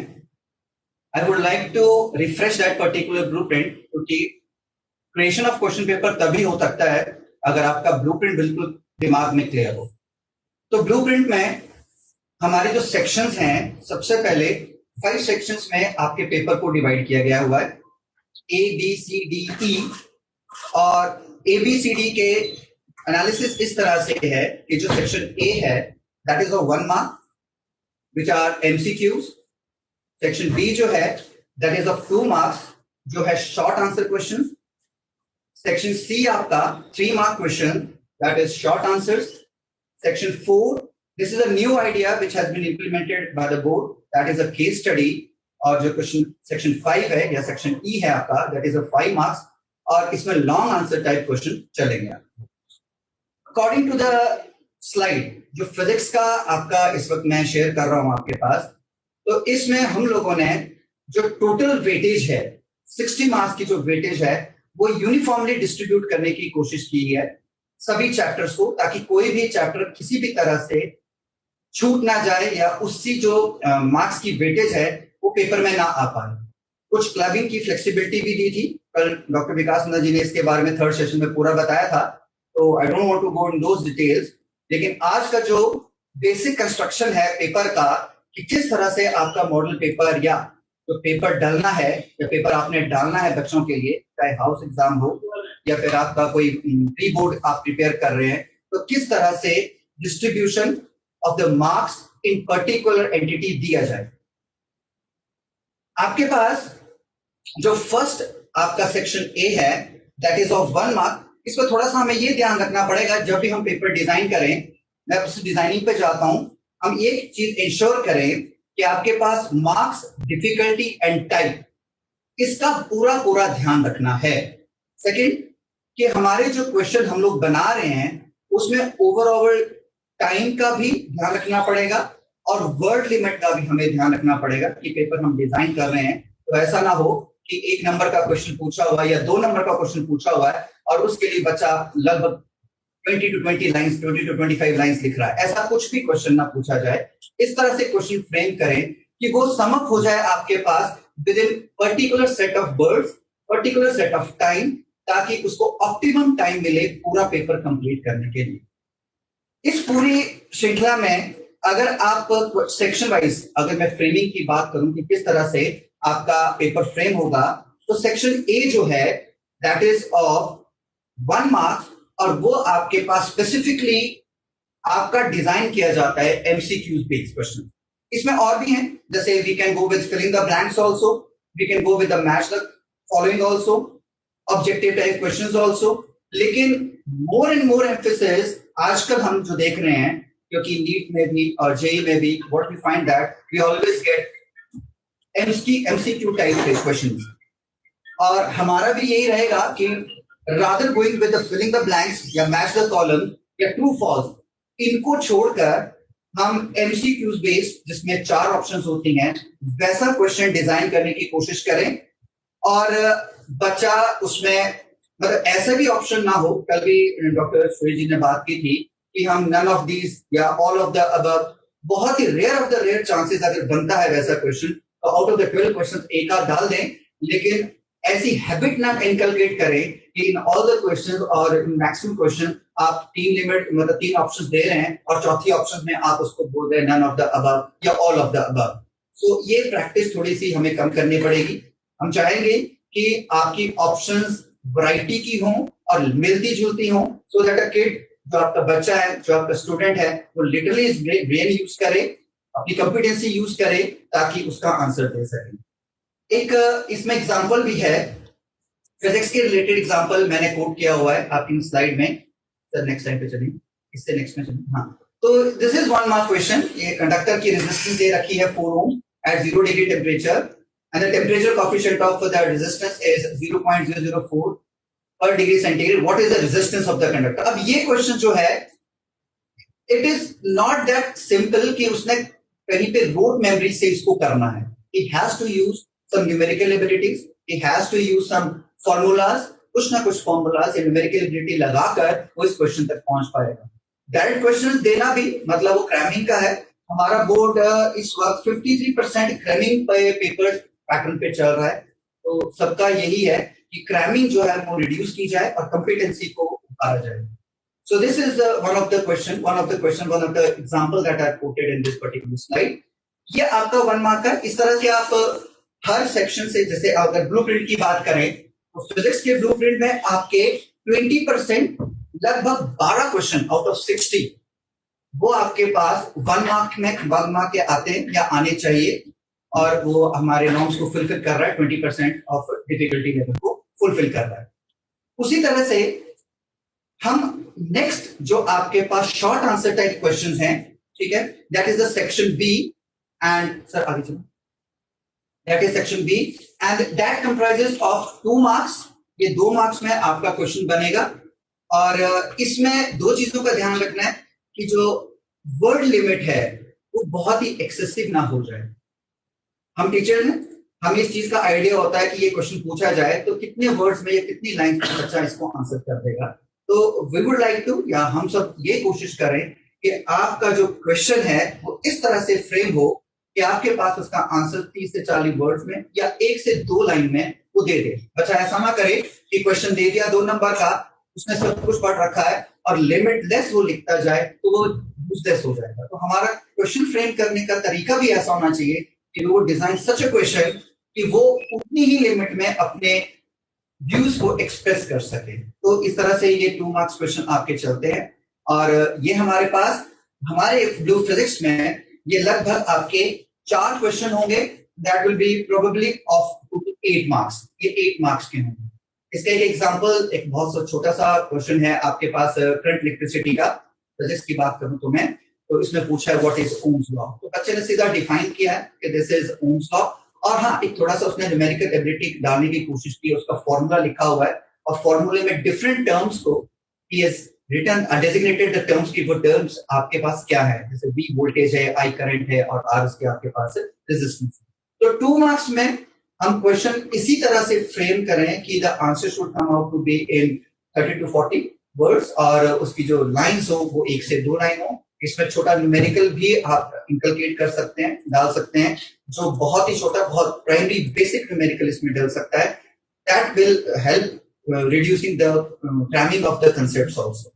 I would like to refresh that particular blueprint, क्योंकि क्रिएशन ऑफ क्वेश्चन पेपर तभी हो सकता है अगर आपका ब्लूप्रिंट बिल्कुल दिमाग में क्लियर हो। तो ब्लूप्रिंट में हमारे जो सेक्शंस हैं, सबसे पहले 5 सेक्शंस में आपके पेपर को डिवाइड किया गया हुआ है, ए बी सी डी ई। और ए बी सी डी के एनालिसिस इस तरह से है कि जो सेक्शन ए है that is of 1 mark which are MCQs. Section B जो है दैट इज ऑफ 2 मार्क्स जो है short answer question. Section C आपका 3 mark question that is short answers. Section 4, this is a new idea which has been implemented by the board, that is a case study. और जो question section 5 है या section E है आपका, that is a 5 marks, और इसमें long answer type question चलेंगे। According to the slide जो फिजिक्स का आपका इस वक्त मैं शेयर कर रहा हूं आपके पास, तो इसमें हम लोगों ने जो टोटल वेटेज है 60 मार्क्स की जो वेटेज है वो यूनिफॉर्मली डिस्ट्रीब्यूट करने की कोशिश की है सभी चैप्टर्स को, ताकि कोई भी चैप्टर किसी भी तरह से छूट ना जाए या उसकी जो मार्क्स की वेटेज है वो पेपर में ना आ पाए। कुछ क्लबिंग की फ्लेक्सिबिलिटी भी दी थी, कल डॉक्टर विकास नंदा जी ने इसके बारे में थर्ड सेशन में पूरा बताया था, तो I don't want to go in those details. लेकिन आज का जो बेसिक कंस्ट्रक्शन है पेपर का कि किस तरह से आपका मॉडल पेपर या जो पेपर डालना है या पेपर आपने डालना है बच्चों के लिए, चाहे हाउस एग्जाम हो या फिर आपका कोई प्री बोर्ड आप प्रिपेयर कर रहे हैं, तो किस तरह से distribution of the marks in particular entity दिया जाए। आपके पास जो फर्स्ट आपका सेक्शन ए है दैट इज ऑफ 1 मार्क, इसमें थोड़ा सा हमें ये ध्यान रखना पड़ेगा जब भी हम पेपर डिजाइन करें, मैं उस डिजाइनिंग पे जाता हूं, हम एक चीज इंश्योर करें कि आपके pass marks, difficulty and type, इसका पूरा ध्यान रखना है। सेकंड कि हमारे जो क्वेश्चन हम लोग बना रहे हैं उसमें ओवरऑल टाइम का भी ध्यान रखना पड़ेगा और वर्ड लिमिट का भी हमें ध्यान रखना पड़ेगा कि पेपर हम डिजाइन कर रहे हैं तो ऐसा ना हो कि 1 नंबर का क्वेश्चन पूछा हुआ है या 2 नंबर का क्वेश्चन पूछा हुआ है और उसके लिए बच्चा लगभग 20 to 20 लाइंस, 20 to 25 लाइंस लिख रहा है। ऐसा कुछ भी क्वेश्चन ना पूछा जाए। इस तरह से क्वेश्चन फ्रेम करें कि वो सम अप हो जाए आपके पास within particular set of words, particular set of time, ताकि उसको ऑप्टिमम टाइम मिले पूरा पेपर कंप्लीट करने के लिए। इस पूरी श्रृंखला में अगर आप सेक्शन वाइज अगर मैं फ्रेमिंग की बात करूं कि किस तरह से आपका पेपर फ्रेम होगा, तो सेक्शन ए जो है दैट इज ऑफ 1 मार्क्स और वो आपके पास स्पेसिफिकली आपका डिजाइन किया जाता है एमसीक्यूज बेस्ड क्वेश्चन। इसमें और भी हैं, जैसे we can go with filling the blanks also, we can go with the match the following also, objective type questions also. लेकिन मोर एंड मोर एम्फेसिस आजकल हम जो देख रहे हैं, क्योंकि नीट में भी और जेई में भी what we find that we always get MCQ type questions, और हमारा भी यही रहेगा कि rather going with the filling the blanks या match the column या true false, इनको छोड़कर हम MCQs बेस्ड जिसमें 4 ऑप्शंस होती हैं वैसा क्वेश्चन डिजाइन करने की कोशिश करें और बच्चा उसमें मतलब ऐसा भी ऑप्शन ना हो। कल भी डॉक्टर सुरेश जी ने बात की थी कि हम none of these या all of the above, बहुत ही rare of the rare chances अगर बनता है वैसा क्वेश्चन तो आउट ऑफ द 12 क्वेश्चन एक आध डाल दें, लेकिन ऐसी हैबिट ना इनकलकेट करें कि इन ऑल द क्वेश्चंस और इन मैक्सिमम क्वेश्चन आप 3 लिमिट मतलब 3 ऑप्शंस दे रहे हैं और चौथी ऑप्शन में आप उसको बोल रहे हैं नन ऑफ द अबव या ऑल ऑफ द अबव। सो ये प्रैक्टिस थोड़ी सी हमें कम करनी पड़ेगी। हम चाहेंगे कि आपकी ऑप्शंस वैरायटी की हों और मिलती जुलती हों, सो दैट अ किड जो आपका बच्चा है, जो आपका स्टूडेंट है, वो लिटरली ब्रेन यूज करे, अपनी कॉम्पिटेंसी यूज करे ताकि उसका आंसर दे सके। एक इसमें एग्जांपल भी है, फिजिक्स के रिलेटेड एग्जांपल मैंने कोट किया हुआ है आपकी स्लाइड में। सर नेक्स्ट टाइम पे चलिए, इससे नेक्स्ट में चलिए। हाँ, तो दिस इज 1 मार्क क्वेश्चन। ये कंडक्टर की रेजिस्टेंस दे रखी है 4 ohm at 0 degree temperature and the temperature coefficient of the resistance is 0.004 per degree centigrade. What is the resistance of the conductor? अब ये क्वेश्चन जो है it is not that simple कि उसने कहीं पे रोट मेमोरी से इसको करना है। He has to use some numerical abilities, he has to use some formulas, कुछ ना कुछ formulas या numerical ability लगाकर वो इस क्वेश्चन तक पहुंच पाएगा। डायरेक्ट क्वेश्चन देना भी मतलब वो क्रैमिंग का है। हमारा बोर्ड इस वक्त 53% क्रैमिंग पे पेपर पैटर्न पे चल रहा है, तो सबका यही है कि क्रैमिंग जो है वो रिड्यूस की जाए और कॉम्पिटेंसी को उतारा जाए। So this is one of the example that I quoted in this particular slide. ये आपका 1 मार्क है। इस तरह से आप हर सेक्शन से, जैसे अगर ब्लूप्रिंट की बात करें तो फिजिक्स के ब्लूप्रिंट में आपके 20% लगभग 12 क्वेश्चन आउट ऑफ 60 वो आपके पास 1 मार्क के आते हैं या आने चाहिए, और वो हमारे नॉर्म्स को फुलफिल कर रहा है, 20% ऑफ डिफिकल्टी लेवल को फुलफिल कर रहा है। उसी तरह से हम नेक्स्ट जो आपके पास शॉर्ट आंसर टाइप क्वेश्चंस हैं, ठीक है, that is the section B and sir आगे चलो, that is section B and that comprises of 2 marks. ये 2 मार्क्स में आपका क्वेश्चन बनेगा और इसमें 2 चीजों का ध्यान रखना है कि जो वर्ड लिमिट है वो बहुत ही एक्सेसिव ना हो जाए। हम टीचर हैं, हमें इस चीज का आइडिया होता है कि ये क्वेश्चन पूछा जाए तो कितने वर्ड्स में या कितनी लाइन में बच्चा इसको आंसर कर देगा। तो वी वुड लाइक टू, या हम सब ये कोशिश करें कि आपका जो क्वेश्चन है वो इस तरह से फ्रेम हो कि आपके पास उसका आंसर 30 से 40 वर्ड्स में या 1 से 2 लाइन में वो दे दे। बच्चा ऐसा ना करे कि क्वेश्चन दे दिया 2 नंबर का, उसने सब कुछ पढ़ रखा है और लिमिटलेस वो लिखता जाए तो वो यूजलेस हो जाएगा। तो हमारा क्वेश्चन फ्रेम करने का तरीका भी ऐसा होना चाहिए कि वो डिजाइन सच अ क्वेश्चन कि वो उतनी ही लिमिट में अपने व्यूज को एक्सप्रेस कर सके। तो इस तरह से ये 2 मार्क्स क्वेश्चन आपके चलते हैं और ये हमारे पास हमारे ब्लू फिजिक्स में ये लगभग आपके 4 क्वेश्चन होंगे, that will be probably of 8 marks. ये 8 मार्क्स के होंगे। इसका एक एग्जांपल, एक बहुत छोटा सा क्वेश्चन है आपके पास करंट इलेक्ट्रिसिटी का, फिजिक्स की बात करूं तो मैं, तो इसमें पूछा है व्हाट इज ओम्स लॉ। तो बच्चे ने सीधा डिफाइन किया है कि दिस इज ओम्स लॉ और हाँ एक थोड़ा सा उसने न्यूमेरिकल एबिलिटी डालने की कोशिश की, उसका फॉर्मूला लिखा हुआ है और फॉर्मूले में डिफरेंट टर्म्स को he has written designated the terms की वो टर्म्स आपके पास क्या है, जैसे V वोल्टेज है, I करंट है और R उसके आपके पास है रेजिस्टेंस। तो 2 मार्क्स में हम क्वेश्चन इसी तरह से फ्रेम करें कि the answer should come out to be in 30 to 40 words और उसकी जो लाइंस हो वो 1 से 2 लाइन हो। इसमें छोटा न्यूमेरिकल भी आप इंकलकेट कर सकते हैं, डाल सकते हैं, जो बहुत ही छोटा, बहुत प्राइमरी बेसिक न्यूमेरिकल इसमें डाल सकता है। That will help reducing the cramming of the concepts also.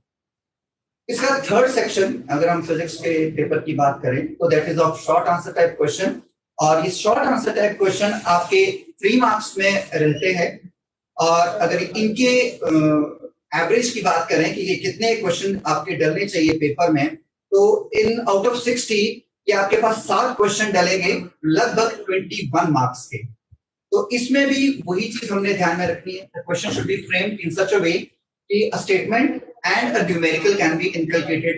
इसका थर्ड सेक्शन अगर हम फिजिक्स के पेपर की बात करें तो that is of short answer type question और ये शॉर्ट आंसर टाइप क्वेश्चन आपके 3 मार्क्स में रहते हैं और अगर इनके एवरेज की बात करें कि ये कितने क्वेश्चन आपके डलने चाहिए पेपर में, तो इन आउट ऑफ 60 ये आपके पास 7 क्वेश्चन डलेंगे लगभग 21 मार्क्स के। तो इसमें भी वही चीज हमने ध्यान में रखनी है, question should be framed in such a way कि a statement and a numerical can be inculcated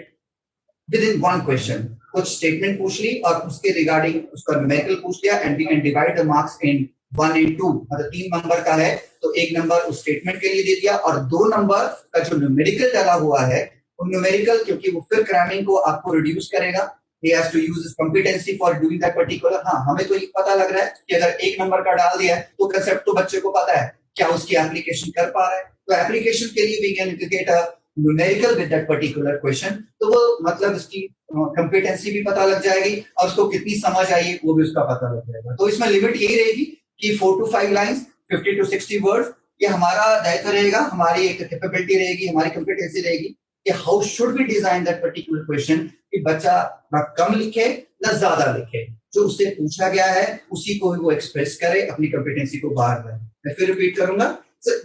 within one question। कुछ स्टेटमेंट पूछ ली और उसके रिगार्डिंग उसका न्यूमेरिकल पूछ लिया and we can divide the marks in 1 and 2। मतलब 3 नंबर का है तो 1 नंबर उस स्टेटमेंट के लिए दे दिया और 2 नंबर का जो न्यूमेरिकल डाला हुआ है वो न्यूमेरिकल, क्योंकि वो फिर क्रैमिंग को आपको रिड्यूस करेगा। he has to use his competency for doing that particular। हाँ, हमें तो ये पता लग रहा है कि अगर 1 नंबर का डाल दिया है तो कंसेप्ट तो बच्चे को पता है, क्या उसकी एप्लीकेशन कर पा रहा है। तो एप्लीकेशन के लिए we can integrate a numerical with that particular question, तो वो मतलब उसकी कंपिटेंसी भी पता लग जाएगी और उसको कितनी समझ आई वो भी उसका पता लग जाएगा। तो इसमें लिमिट यही रहेगी कि 4 to 5 लाइंस 50 to 60 वर्ड्स, ये हमारा दायित्व रहेगा, हमारी एक कैपेबिलिटी रहेगी, हमारी कंपिटेंसी रहेगी कि how should we design that particular question कि बच्चा ना कम लिखे ना ज्यादा लिखे, जो उससे पूछा गया है उसी को वो एक्सप्रेस करे, अपनी कंपिटेंसी को बाहर लाए। मैं फिर रिपीट करूंगा,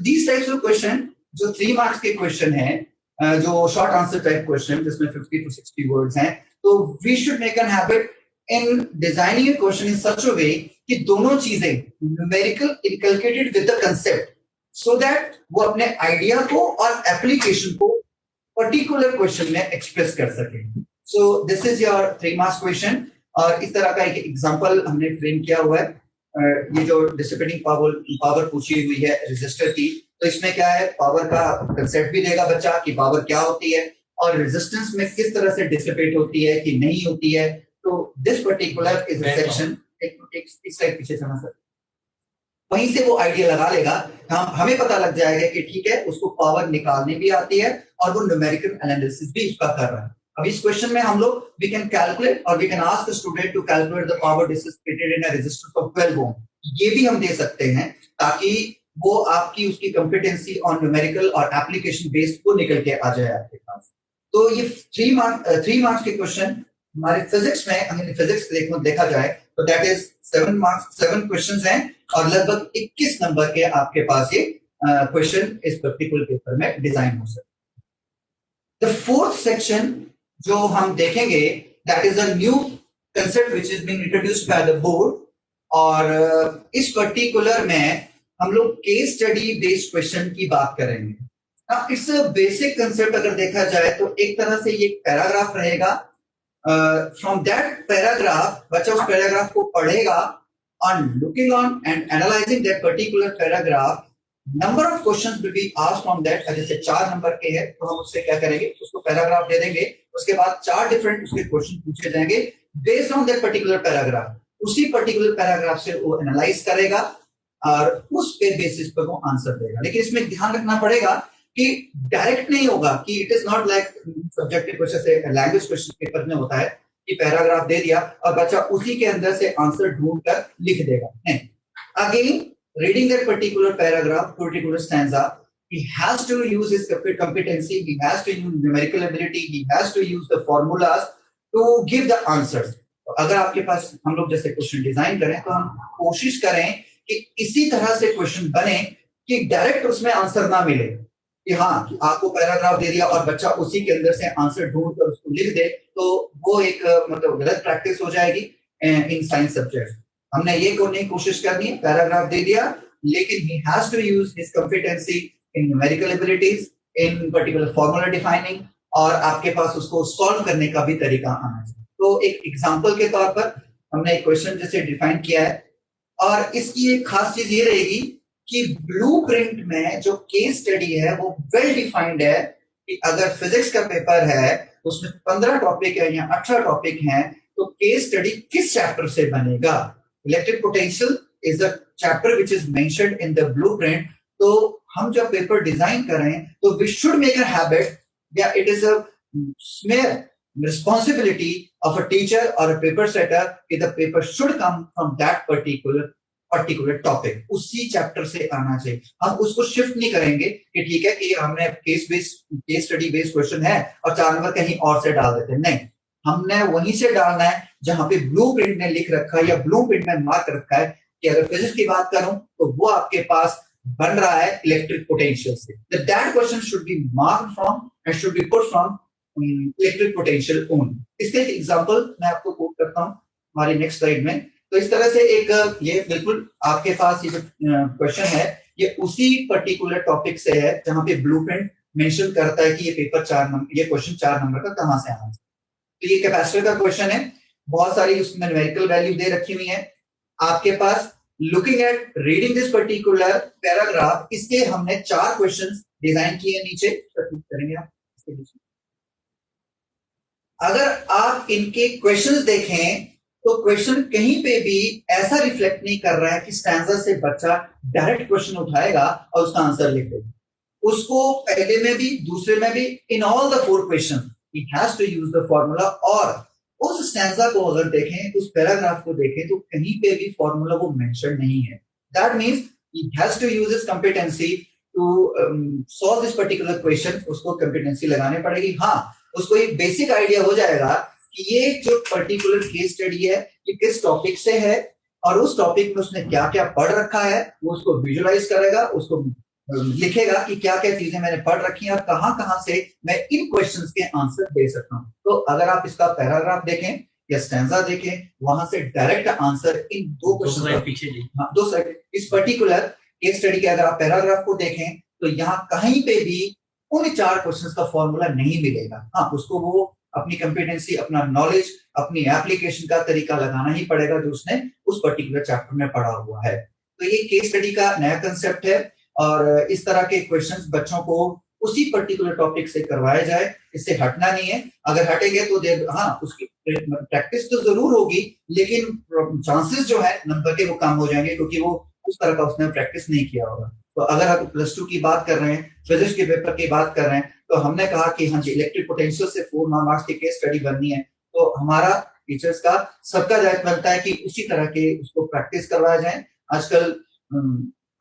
दीस टाइप्स ऑफ क्वेश्चन जो 3 मार्क्स के क्वेश्चन है, जो शॉर्ट आंसर टाइप क्वेश्चन जिसमें 50 to 60 वर्ड्स हैं, तो we should make an habit in designing a question in such a way कि दोनों चीजें numerical inculcated with the concept, so that वो अपने आइडिया को और एप्लीकेशन को पर्टिकुलर क्वेश्चन में एक्सप्रेस कर सके। So this is your 3 marks question और इस तरह का एक एग्जांपल हमने फ्रेम किया हुआ है। ये जो डिसिपेटिंग पावर पूछी हुई है रेजिस्टर की, तो इसमें क्या है, पावर का कंसेप्ट भी देगा बच्चा कि पावर क्या होती है और रेजिस्टेंस में किस तरह से डिसिपेट होती है कि नहीं होती है। तो this particular is a section, एक स्लाइड पीछे चलना सर, वहीं से वो आइडिया लगा लेगा, हमें पता लग जाएगा कि ठीक है उसको पावर निकालने भी आती है और वो न्यूमेरिकल एनालिसिस भी उसका कर रहा है। अब इस क्वेश्चन में हम लोग वी कैन कैलकुलेट और we can ask the student to calculate the power dissipated in a resistance of 12 ohm, ये भी हम दे सकते हैं ताकि वो आपकी उसकी कंपिटेंसी ऑन न्यूमेरिकल और एप्लीकेशन बेस्ड को निकल के आ जाए आपके पास। तो ये 3 मार्क्स के क्वेश्चन हमारे फिजिक्स में, अगर फिजिक्स देखा जाए तो दैट इज 7 क्वेश्चंस हैं और लगभग 21 नंबर के आपके पास ये क्वेश्चन इस पर्टिकुलर पेपर में डिजाइन हो सकते। द 4th सेक्शन जो हम देखेंगे that is a new concept which is being introduced by the board और इस पर्टिकुलर में हम लोग केस स्टडी बेस्ड क्वेश्चन की बात करेंगे। It's a basic concept. अगर देखा जाए तो एक तरह से ये पैराग्राफ रहेगा, फ्रॉम दैट पैराग्राफ बच्चा उस पैराग्राफ को पढ़ेगा, on looking on and analyzing that particular paragraph, number of questions will be asked from that। जैसे 4 नंबर के है तो हम उससे क्या करेंगे, उसको पैराग्राफ दे देंगे, उसके बाद 4 डिफरेंट उसके क्वेश्चन पूछे जाएंगे based on that particular paragraph. उसी पर्टिकुलर पैराग्राफ से वो एनालाइज करेगा और उस पे बेसिस पर वो आंसर देगा। लेकिन इसमें ध्यान रखना पड़ेगा कि डायरेक्ट नहीं होगा, कि it is not like subjective question से लैंग्वेज क्वेश्चन पेपर में होता है कि पैराग्राफ दे दिया और बच्चा उसी के अंदर से आंसर ढूंढ कर लिख देगा। नहीं, again reading that particular paragraph, particular stanza, he has to use his competency, he has to use numerical ability, he has to use the formulas to give the answers। तो अगर आपके पास हम लोग जैसे क्वेश्चन डिजाइन करें तो हम कोशिश करें कि इसी तरह से क्वेश्चन बने कि डायरेक्ट उसमें आंसर ना मिले, कि हाँ कि आपको पैराग्राफ दे दिया और बच्चा उसी के अंदर से आंसर ढूंढ कर उसको लिख दे, तो वो एक मतलब गलत प्रैक्टिस हो जाएगी इन साइंस सब्जेक्ट। हमने ये को नहीं कोशिश करनी है, पैराग्राफ दे दिया लेकिन he has to use his competency in numerical abilities, in particular formula defining, और आपके पास उसको सॉल्व करने का भी तरीका आना चाहिए। तो एक एग्जांपल के तौर पर हमने एक क्वेश्चन जैसे डिफाइन किया है, और इसकी एक खास चीज ये रहेगी कि ब्लूप्रिंट में जो केस स्टडी है वो वेल डिफाइंड है कि अगर फिजिक्स का पेपर है उसमें 15 टॉपिक है या 18 टॉपिक हैं, तो केस स्टडी किस चैप्टर से बनेगा। Electric potential is the chapter which is mentioned in the blueprint. तो हम जब पेपर डिजाइन करें तो we should make a habit, या it is a responsibility of a teacher or a paper setter कि the paper should come from that particular topic, उसी chapter से आना चाहिए। हम उसको शिफ्ट नहीं करेंगे कि ठीक है कि हमने केस स्टडी बेस्ड क्वेश्चन है और 4 नंबर कहीं और से डाल देते हैं, नहीं, हमने वहीं से डालना है जहां पे ब्लूप्रिंट ने लिख रखा है या ब्लूप्रिंट में मार्क रखा है कि अगर फिजिक्स की बात करूं तो वो आपके पास बन रहा है इलेक्ट्रिक पोटेंशियल से। That question should B marked from and should be put from electric potential only. इसके एक एग्जांपल मैं आपको कोट करता हूं हमारी नेक्स्ट स्लाइड में। तो इस तरह से एक ये बिल्कुल आपके पास ये जो क्वेश्चन है ये उसी पर्टिकुलर टॉपिक से है जहां पे ब्लूप्रिंट मेंशन करता है कि ये पेपर 4 नंबर, ये क्वेश्चन 4 नंबर का कहां से आना है। तो ये कैपेसिटर का क्वेश्चन है, बहुत सारी उसमें न्यूमेरिकल वैल्यू दे रखी हुई है आपके पास। Looking at reading this particular paragraph, इसके हमने 4 क्वेश्चन डिजाइन किए नीचे करेंगे आप इसके नीचे। अगर आप इनके क्वेश्चंस देखें तो क्वेश्चन कहीं पे भी ऐसा रिफ्लेक्ट नहीं कर रहा है कि स्टैंजा से बच्चा डायरेक्ट क्वेश्चन उठाएगा और उसका आंसर लिख देगा। उसको पहले में भी दूसरे में भी in all the 4 question he has to use the formula. और उस स्टैंजा को अगर देखें, उस पैराग्राफ को देखें तो कहीं पे भी फॉर्मूला वो मेंशन नहीं है। That means he has to use his competency to solve this particular question. उसको कॉम्पिटेंसी लगानी पड़ेगी। हाँ, उसको एक बेसिक आइडिया हो जाएगा कि ये जो पर्टिकुलर केस स्टडी है ये किस टॉपिक से है और उस टॉपिक में उसने क्या क्या पढ़ रखा है, वो उसको विजुअलाइज करेगा, उसको लिखेगा कि क्या क्या चीजें मैंने पढ़ रखी हैं और कहां कहां से मैं इन क्वेश्चंस के आंसर दे सकता हूं। तो अगर आप इसका पैराग्राफ देखें या स्टैंजा देखें, वहां से डायरेक्ट आंसर इन 2 क्वेश्चन पीछे 2 स्लाइड इस पर्टिकुलर केस स्टडी के अगर आप पैराग्राफ को देखें तो यहाँ कहीं पे भी उन 4 क्वेश्चंस का फॉर्मूला नहीं मिलेगा। हाँ, उसको वो अपनी कॉम्पिटेंसी, अपना नॉलेज, अपनी एप्लीकेशन का तरीका लगाना ही पड़ेगा जो उसने उस पर्टिकुलर चैप्टर में पढ़ा हुआ है। तो ये केस स्टडी का नया कंसेप्ट है और इस तरह के क्वेश्चंस बच्चों को उसी पर्टिकुलर टॉपिक से करवाया जाए, इससे हटना नहीं है। अगर हटेंगे तो हाँ उसकी प्रैक्टिस तो जरूर होगी लेकिन चांसेस जो है नंबर के वो कम हो जाएंगे क्योंकि वो उस तरह का उसने प्रैक्टिस नहीं किया होगा। तो अगर आप +2 की बात कर रहे हैं, फिजिक्स के पेपर की बात कर रहे हैं, तो हमने कहा कि हाँ जी इलेक्ट्रिक पोटेंशियल से 4 मार्क्स की केस स्टडी बननी है, तो हमारा टीचर्स का सबका दायित्व बनता है कि उसी तरह के उसको प्रैक्टिस करवाया जाए। आजकल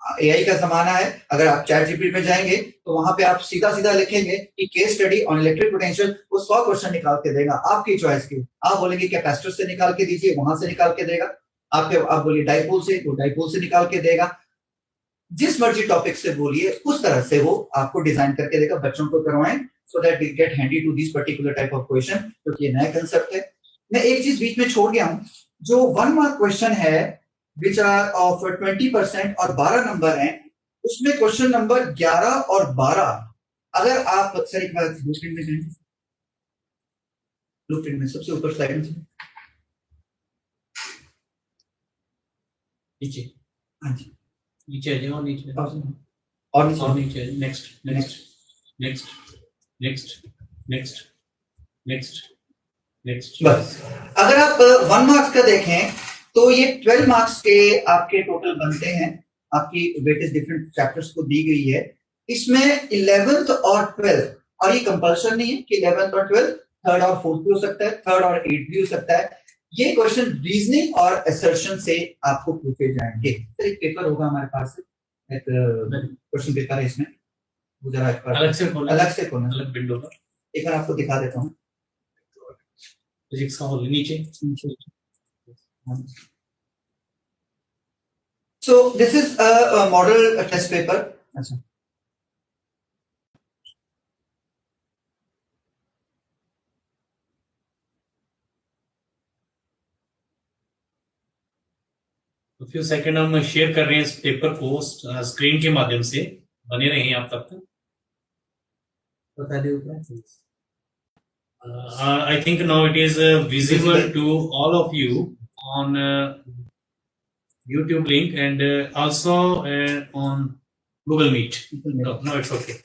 AI का जमाना है, अगर आप ChatGPT में जाएंगे तो वहां पे आप सीधा सीधा लिखेंगे कि case study on electric potential, वो 100 क्वेश्चन निकाल के देगा आपकी चॉइस के। आप बोलेंगे कैपेसिटर से निकाल के दीजिए, वहां से निकाल के देगा। आप बोलिए डाइपोल से, तो डाइपोल से निकाल के देगा। जिस मर्जी टॉपिक से बोलिए उस तरह से वो आपको डिजाइन करके देगा। बच्चों को करवाएं so that we get handy to this particular type of question, क्योंकि ये नया कंसेप्ट है। मैं एक चीज बीच में छोड़ गया हूं, जो 1 मार्क क्वेश्चन है विच आर ऑफ 20% और 12 नंबर हैं, उसमें क्वेश्चन नंबर 11 और 12 अगर आप सर एक बार ब्लूप्रिंट में जाएंगे, ब्लूप्रिंट में सबसे ऊपर स्लाइड में,
नीचे
हाँ जी,
नीचे आ जाओ, नीचे
और नीचे,
और नीचे next next next next next next next.
बस अगर आप 1 मार्क्स का देखें तो ये 12 मार्क्स के आपके टोटल बनते हैं। आपकी वेटेज डिफरेंट चैप्टर्स को दी गई है। इसमें 11th और 12th, और ये कंपल्सन नहीं है कि 11th और 12th, 3rd और 4th भी हो सकता है, 3rd और 8th भी हो सकता है। ये क्वेश्चन रीजनिंग और असर्शन से आपको पूछे जाएंगे। तो एक पेपर होगा हमारे पास, एक क्वेश्चन पेपर है इसमें, वो जरा एक बार
अलग से खोलना,
अलग से खोलना,
अलग विंडो का,
एक बार आपको दिखा देता हूँ।
फिजिक्स का खोल नीचे।
So this is a model test paper. अच्छा,
तो फ्यू सेकंड हम शेयर कर रहे हैं इस पेपर को स्क्रीन के माध्यम से, बने रहे आप तब तक।
तो पहले ऊपर
I think now it is visible to all of you on YouTube link and also on Google Meet. No, it's okay.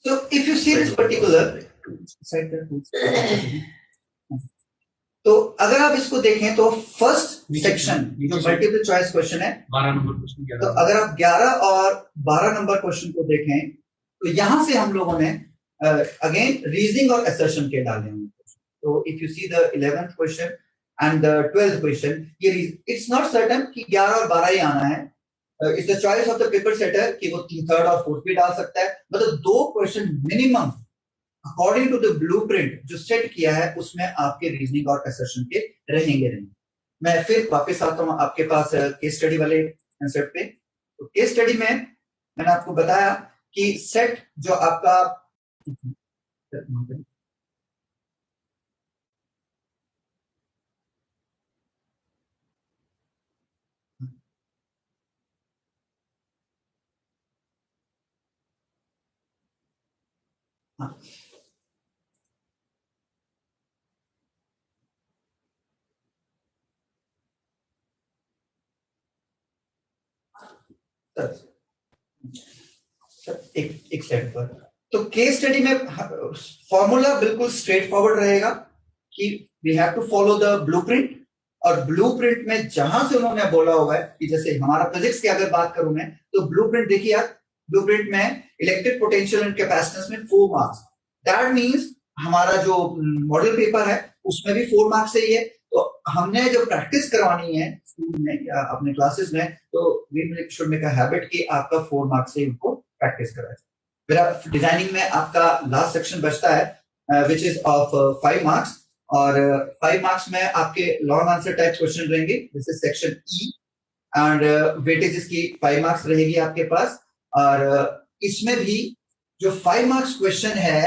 So if you see this particular तो अगर आप इसको देखें तो फर्स्ट सेक्शन जो मल्टीपल चॉइस क्वेश्चन है,
12 number question,
तो अगर आप 11 और 12 नंबर क्वेश्चन को देखें तो यहां से हम लोगों ने अगेन रीजनिंग और असर्शन के डाले हैं। तो if you see the 11th question and the 12th question, ये इट्स नॉट सर्टेन कि 11 और 12 ही आना है। It's the choice of the paper setter कि वो 3rd और 4th भी डाल सकता है, मतलब 2 question minimum according to the blueprint जो सेट किया है उसमें आपके रीजनिंग और असर्शन के रहेंगे। मैं फिर वापस आता हूं आपके पास केस स्टडी वाले कंसेप्ट पे। तो केस स्टडी में मैंने आपको बताया कि सेट जो आपका एक स्लाइड पर, तो केस स्टडी में फॉर्मूला बिल्कुल स्ट्रेट फॉरवर्ड रहेगा कि we have to follow the blueprint. और ब्लूप्रिंट में जहां से उन्होंने बोला हुआ है कि जैसे हमारा फिजिक्स की अगर बात करूं मैं, तो ब्लूप्रिंट देखिए आप, ब्लूप्रिंट में इलेक्ट्रिक पोटेंशियल एंड कैपेसिटेंस में 4 मार्क्स, दैट मींस हमारा जो मॉडल पेपर है उसमें भी 4 मार्क्स ही है। तो हमने जो प्रैक्टिस करवानी है स्कूल में या अपने क्लासेस में, तो we should make a habit कि आपका 4 मार्क्स से उनको प्रैक्टिस कराए। फिर डिजाइनिंग में आपका लास्ट सेक्शन बचता है विच इज ऑफ 5 मार्क्स, और 5 मार्क्स में आपके लॉन्ग आंसर टाइप क्वेश्चन रहेंगे, this is section E, and weightage इसकी 5 मार्क्स रहेगी आपके पास। और इसमें भी जो 5 मार्क्स क्वेश्चन है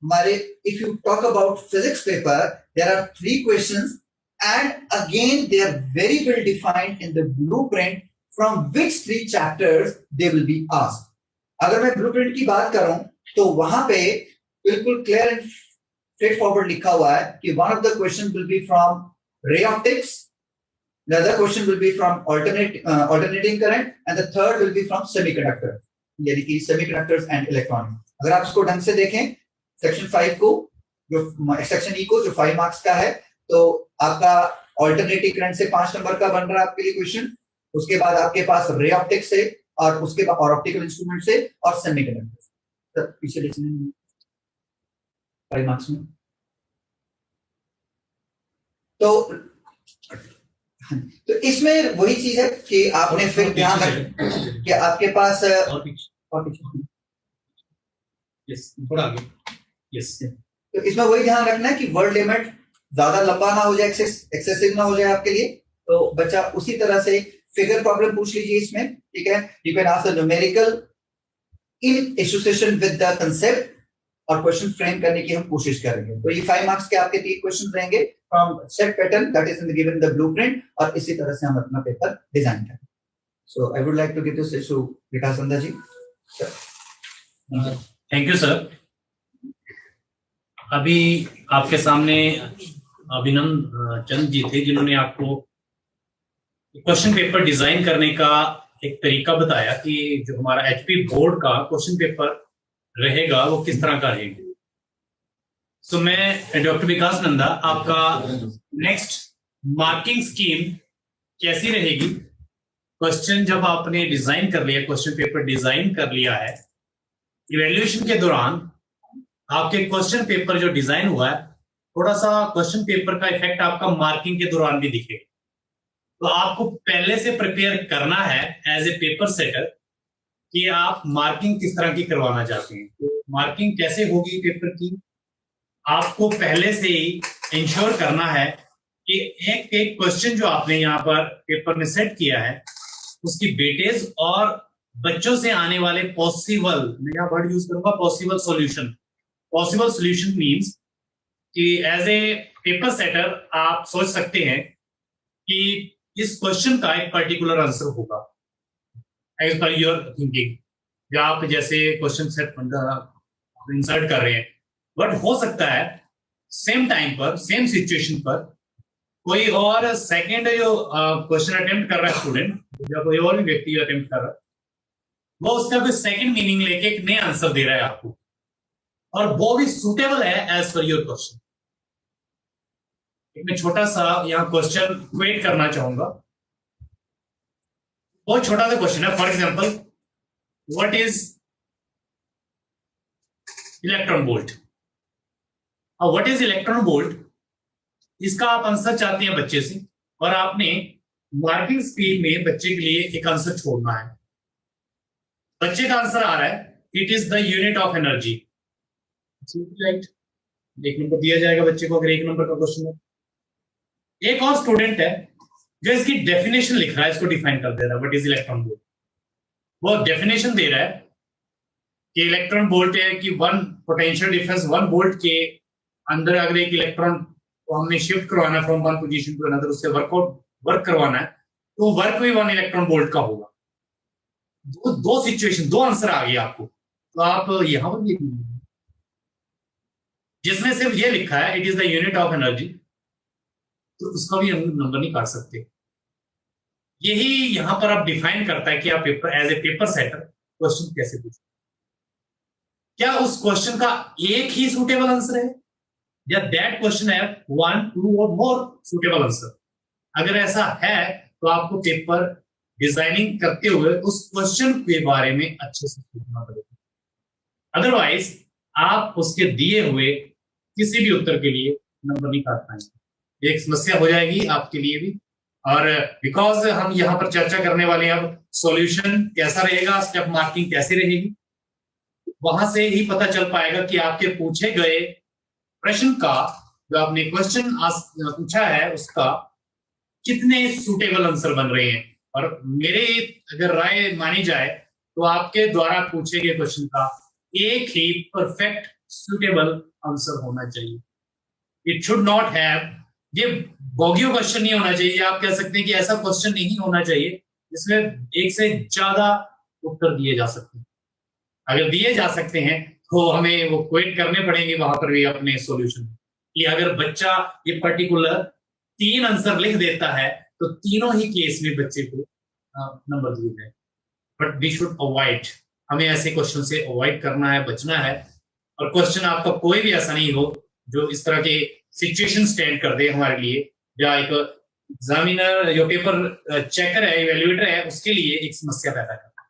हमारे, if you talk about physics paper, there are 3 questions and again they are very well defined in the blueprint from which 3 chapters they will be asked. अगर मैं ब्लूप्रिंट की बात करूं तो वहां पे बिल्कुल क्लियर एंड स्ट्रेट फॉरवर्ड लिखा हुआ है कि one of the question will be from ray optics, the other question will be from alternating current, and the third will be from semiconductor, यानी कि सेमीकंडक्टर्स एंड इलेक्ट्रॉनिक्स। अगर आप इसको ढंग से देखें, सेक्शन 5 को, जो सेक्शन ई को जो 5 मार्क्स का है, तो आपका ऑल्टरनेटिंग करंट से 5 नंबर का बन रहा है आपके लिए क्वेश्चन। उसके बाद आपके पास रे ऑप्टिक्स से, और उसके बाद और ऑप्टिकल इंस्ट्रूमेंट से, और सेमीकंडक्टर। सर पीछे देखिए 5 मार्क्स में, तो इसमें वही चीज है कि आपने फिर ध्यान रखें कि आपके पास
और पीछे यस, थोड़ा आगे यस।
तो इसमें वही ध्यान रखना है कि वर्ड लिमिट ज्यादा लंबा ना हो जाए, एक्सेसिव ना हो जाए आपके लिए। तो बच्चा उसी तरह से फिगर प्रॉब्लम पूछ लीजिए इसमें, ठीक है। You can ask numerical in association with the concept, और क्वेश्चन फ्रेम करने की हम कोशिश करेंगे। तो ये 5 मार्क्स के आपके 3 क्वेश्चन रहेंगे from set pattern that is given the blueprint, और इसी तरह से हम अपना पेपर डिजाइन करेंगे। So I would like to give this to Vikas Nanda ji.
Thank you sir. अभी आपके सामने अभिनंदन चंद जी थे जिन्होंने आपको क्वेश्चन पेपर डिजाइन करने का एक तरीका बताया कि जो हमारा एचपी बोर्ड का क्वेश्चन पेपर रहेगा वो किस तरह का रहेगा। तो मैं डॉक्टर विकास नंदा, आपका नेक्स्ट मार्किंग स्कीम कैसी रहेगी? क्वेश्चन जब आपने डिजाइन कर लिया, क्वेश्चन पेपर डिजाइन कर लिया है, इवैल्यूएशन के दौरान आपके क्वेश्चन पेपर जो डिजाइन हुआ है, थोड़ा सा क्वेश्चन पेपर का इफेक्ट आपका मार्किंग के दौरान भी दिखेगा। तो आपको पहले से प्रिपेयर करना है एज ए पेपर सेटर कि आप मार्किंग किस तरह की करवाना चाहते हैं। तो मार्किंग कैसे होगी पेपर की, आपको पहले से ही इंश्योर करना है कि एक एक क्वेश्चन जो आपने यहाँ पर पेपर में सेट किया है उसकी वेटेज और बच्चों से आने वाले पॉसिबल, मैं यहाँ वर्ड यूज करूंगा possible solution. Possible solution means कि एज ए पेपर सेटर आप सोच सकते हैं कि इस क्वेश्चन का एक पर्टिकुलर आंसर होगा एज पर योर थिंकिंग, या आप जैसे क्वेश्चन सेट इंसर्ट कर रहे हैं। बट हो सकता है सेम टाइम पर, सेम सिचुएशन पर कोई और सेकेंड जो क्वेश्चन अटेम्प्ट कर रहा है स्टूडेंट, या कोई और भी व्यक्ति जो अटेम्प्ट कर रहा है, वो उसका कोई सेकेंड मीनिंग लेके एक नया आंसर दे रहा है आपको, और वो भी सुटेबल है एज पर योर क्वेश्चन। मैं छोटा सा यहाँ क्वेश्चन क्रिएट करना चाहूंगा। बहुत छोटा सा क्वेश्चन है। For example, what is electron volt? और व्हाट इज इलेक्ट्रॉन वोल्ट, इसका आप आंसर चाहते हैं बच्चे से, और आपने मार्किंग स्कीम में बच्चे के लिए एक आंसर छोड़ना है। बच्चे का आंसर आ रहा है it is the unit of energy. Right, 1 number दिया जाएगा बच्चे को अगर 1 नंबर का क्वेश्चन है। एक और स्टूडेंट है जो इसकी डेफिनेशन लिख रहा है, इसको डिफाइन कर दे रहा है व्हाट इज इलेक्ट्रॉन वोल्ट। वो डेफिनेशन दे रहा है कि इलेक्ट्रॉन वोल्ट है कि 1 पोटेंशियल डिफरेंस 1 वोल्ट के अंदर अगर एक इलेक्ट्रॉन को हमने शिफ्ट करवाना from one position to another, उससे वर्क करवाना है, तो वर्क भी 1 इलेक्ट्रॉन वोल्ट का होगा। दो सिचुएशन, 2 आंसर आ गए आपको। तो आप यहां पर जिसमें सिर्फ ये लिखा है it is the unit of energy, तो उसका भी हम नंबर नहीं काट सकते। यही यहां पर आप डिफाइन करता है कि आप paper as a paper setter question कैसे पूछते। क्या उस क्वेश्चन का एक ही सुटेबल आंसर है, या दैट क्वेश्चन है 1, 2 और मोर सुटेबल आंसर? अगर ऐसा है तो आपको पेपर डिजाइनिंग करते हुए उस क्वेश्चन के बारे में अच्छे से सोचना पड़ेगा। अदरवाइज आप उसके दिए हुए किसी भी उत्तर के लिए नंबर नहीं काट पाएंगे। एक समस्या हो जाएगी आपके लिए भी। और बिकॉज हम यहाँ पर चर्चा करने वाले हैं अब सॉल्यूशन कैसा रहेगा, स्टेप मार्किंग कैसे रहेगी, वहां से ही पता चल पाएगा कि आपके पूछे गए प्रश्न का, जो आपने क्वेश्चन पूछा है, उसका कितने सूटेबल आंसर बन रहे हैं। और मेरे अगर राय मानी जाए तो आपके द्वारा पूछे गए क्वेश्चन का एक ही परफेक्ट सूटेबल आंसर होना चाहिए। इट शुड नॉट हैव, ये बोगियो क्वेश्चन नहीं होना चाहिए। आप कह सकते हैं कि ऐसा क्वेश्चन नहीं होना चाहिए जिसमें एक से ज्यादा उत्तर दिए जा सकते हैं। अगर दिए जा सकते हैं तो हमें वो क्वेट करने पड़ेंगे वहां पर भी अपने सॉल्यूशन कि अगर बच्चा ये पर्टिकुलर 3 आंसर लिख देता है तो तीनों ही केस में बच्चे को नंबर दिए जाए। बट वी शुड अवॉइड, हमें ऐसे क्वेश्चन से अवॉइड करना है, बचना है। और क्वेश्चन आपका कोई भी ऐसा नहीं हो जो इस तरह के सिचुएशन स्टैंड कर दे हमारे लिए, या एक एग्जामिनर जो पेपर चेकर है, इवेल्युएटर है, उसके लिए एक समस्या पैदा करता है।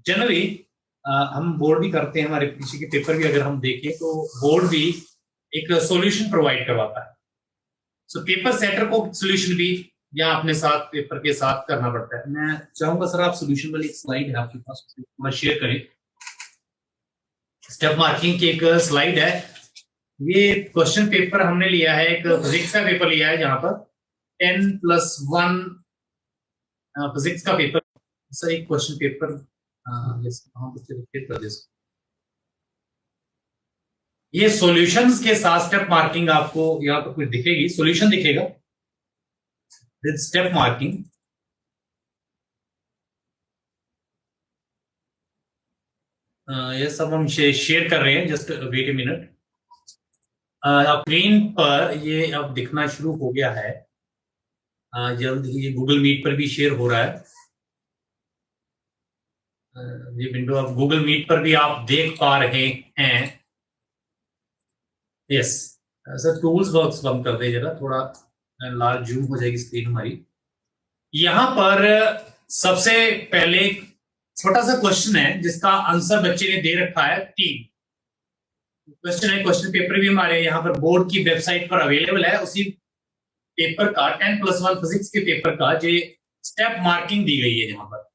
जनरली हम बोर्ड भी करते हैं, हमारे पीछे के पेपर भी अगर हम देखें तो बोर्ड भी एक सॉल्यूशन प्रोवाइड करवाता है। सो पेपर सेटर को सॉल्यूशन भी या अपने साथ पेपर के साथ करना पड़ता है। मैं चाहूंगा सर आप सॉल्यूशन वाली एक स्लाइड है आपके पास, थोड़ा शेयर करें। स्टेप मार्किंग की एक स्लाइड है। ये क्वेश्चन पेपर हमने लिया है, एक फिजिक्स का पेपर लिया है जहां पर 10+1 फिजिक्स का पेपर। सर एक क्वेश्चन पेपर ये सॉल्यूशंस के साथ स्टेप मार्किंग आपको यहाँ पर कुछ दिखेगी, सॉल्यूशन दिखेगा विद स्टेप मार्किंग। ये सब हम शेयर कर रहे हैं, just wait a minute. Screen पर ये अब दिखना शुरू हो गया है, जल्द ही ये गूगल मीट पर भी शेयर हो रहा है। ये विंडो अब गूगल मीट पर भी आप देख पा रहे हैं। यस सर, टूल्स बॉक्स बंद कर दे जरा, थोड़ा लार्ज जूम हो जाएगी स्क्रीन हमारी। यहां पर सबसे पहले छोटा सा क्वेश्चन है जिसका आंसर बच्चे ने दे रखा है 3 क्वेश्चन है। क्वेश्चन पेपर भी हमारे यहाँ पर बोर्ड की वेबसाइट पर अवेलेबल है। उसी पेपर का 10+1 फिजिक्स के पेपर का जो स्टेप मार्किंग दी गई है, यहाँ पर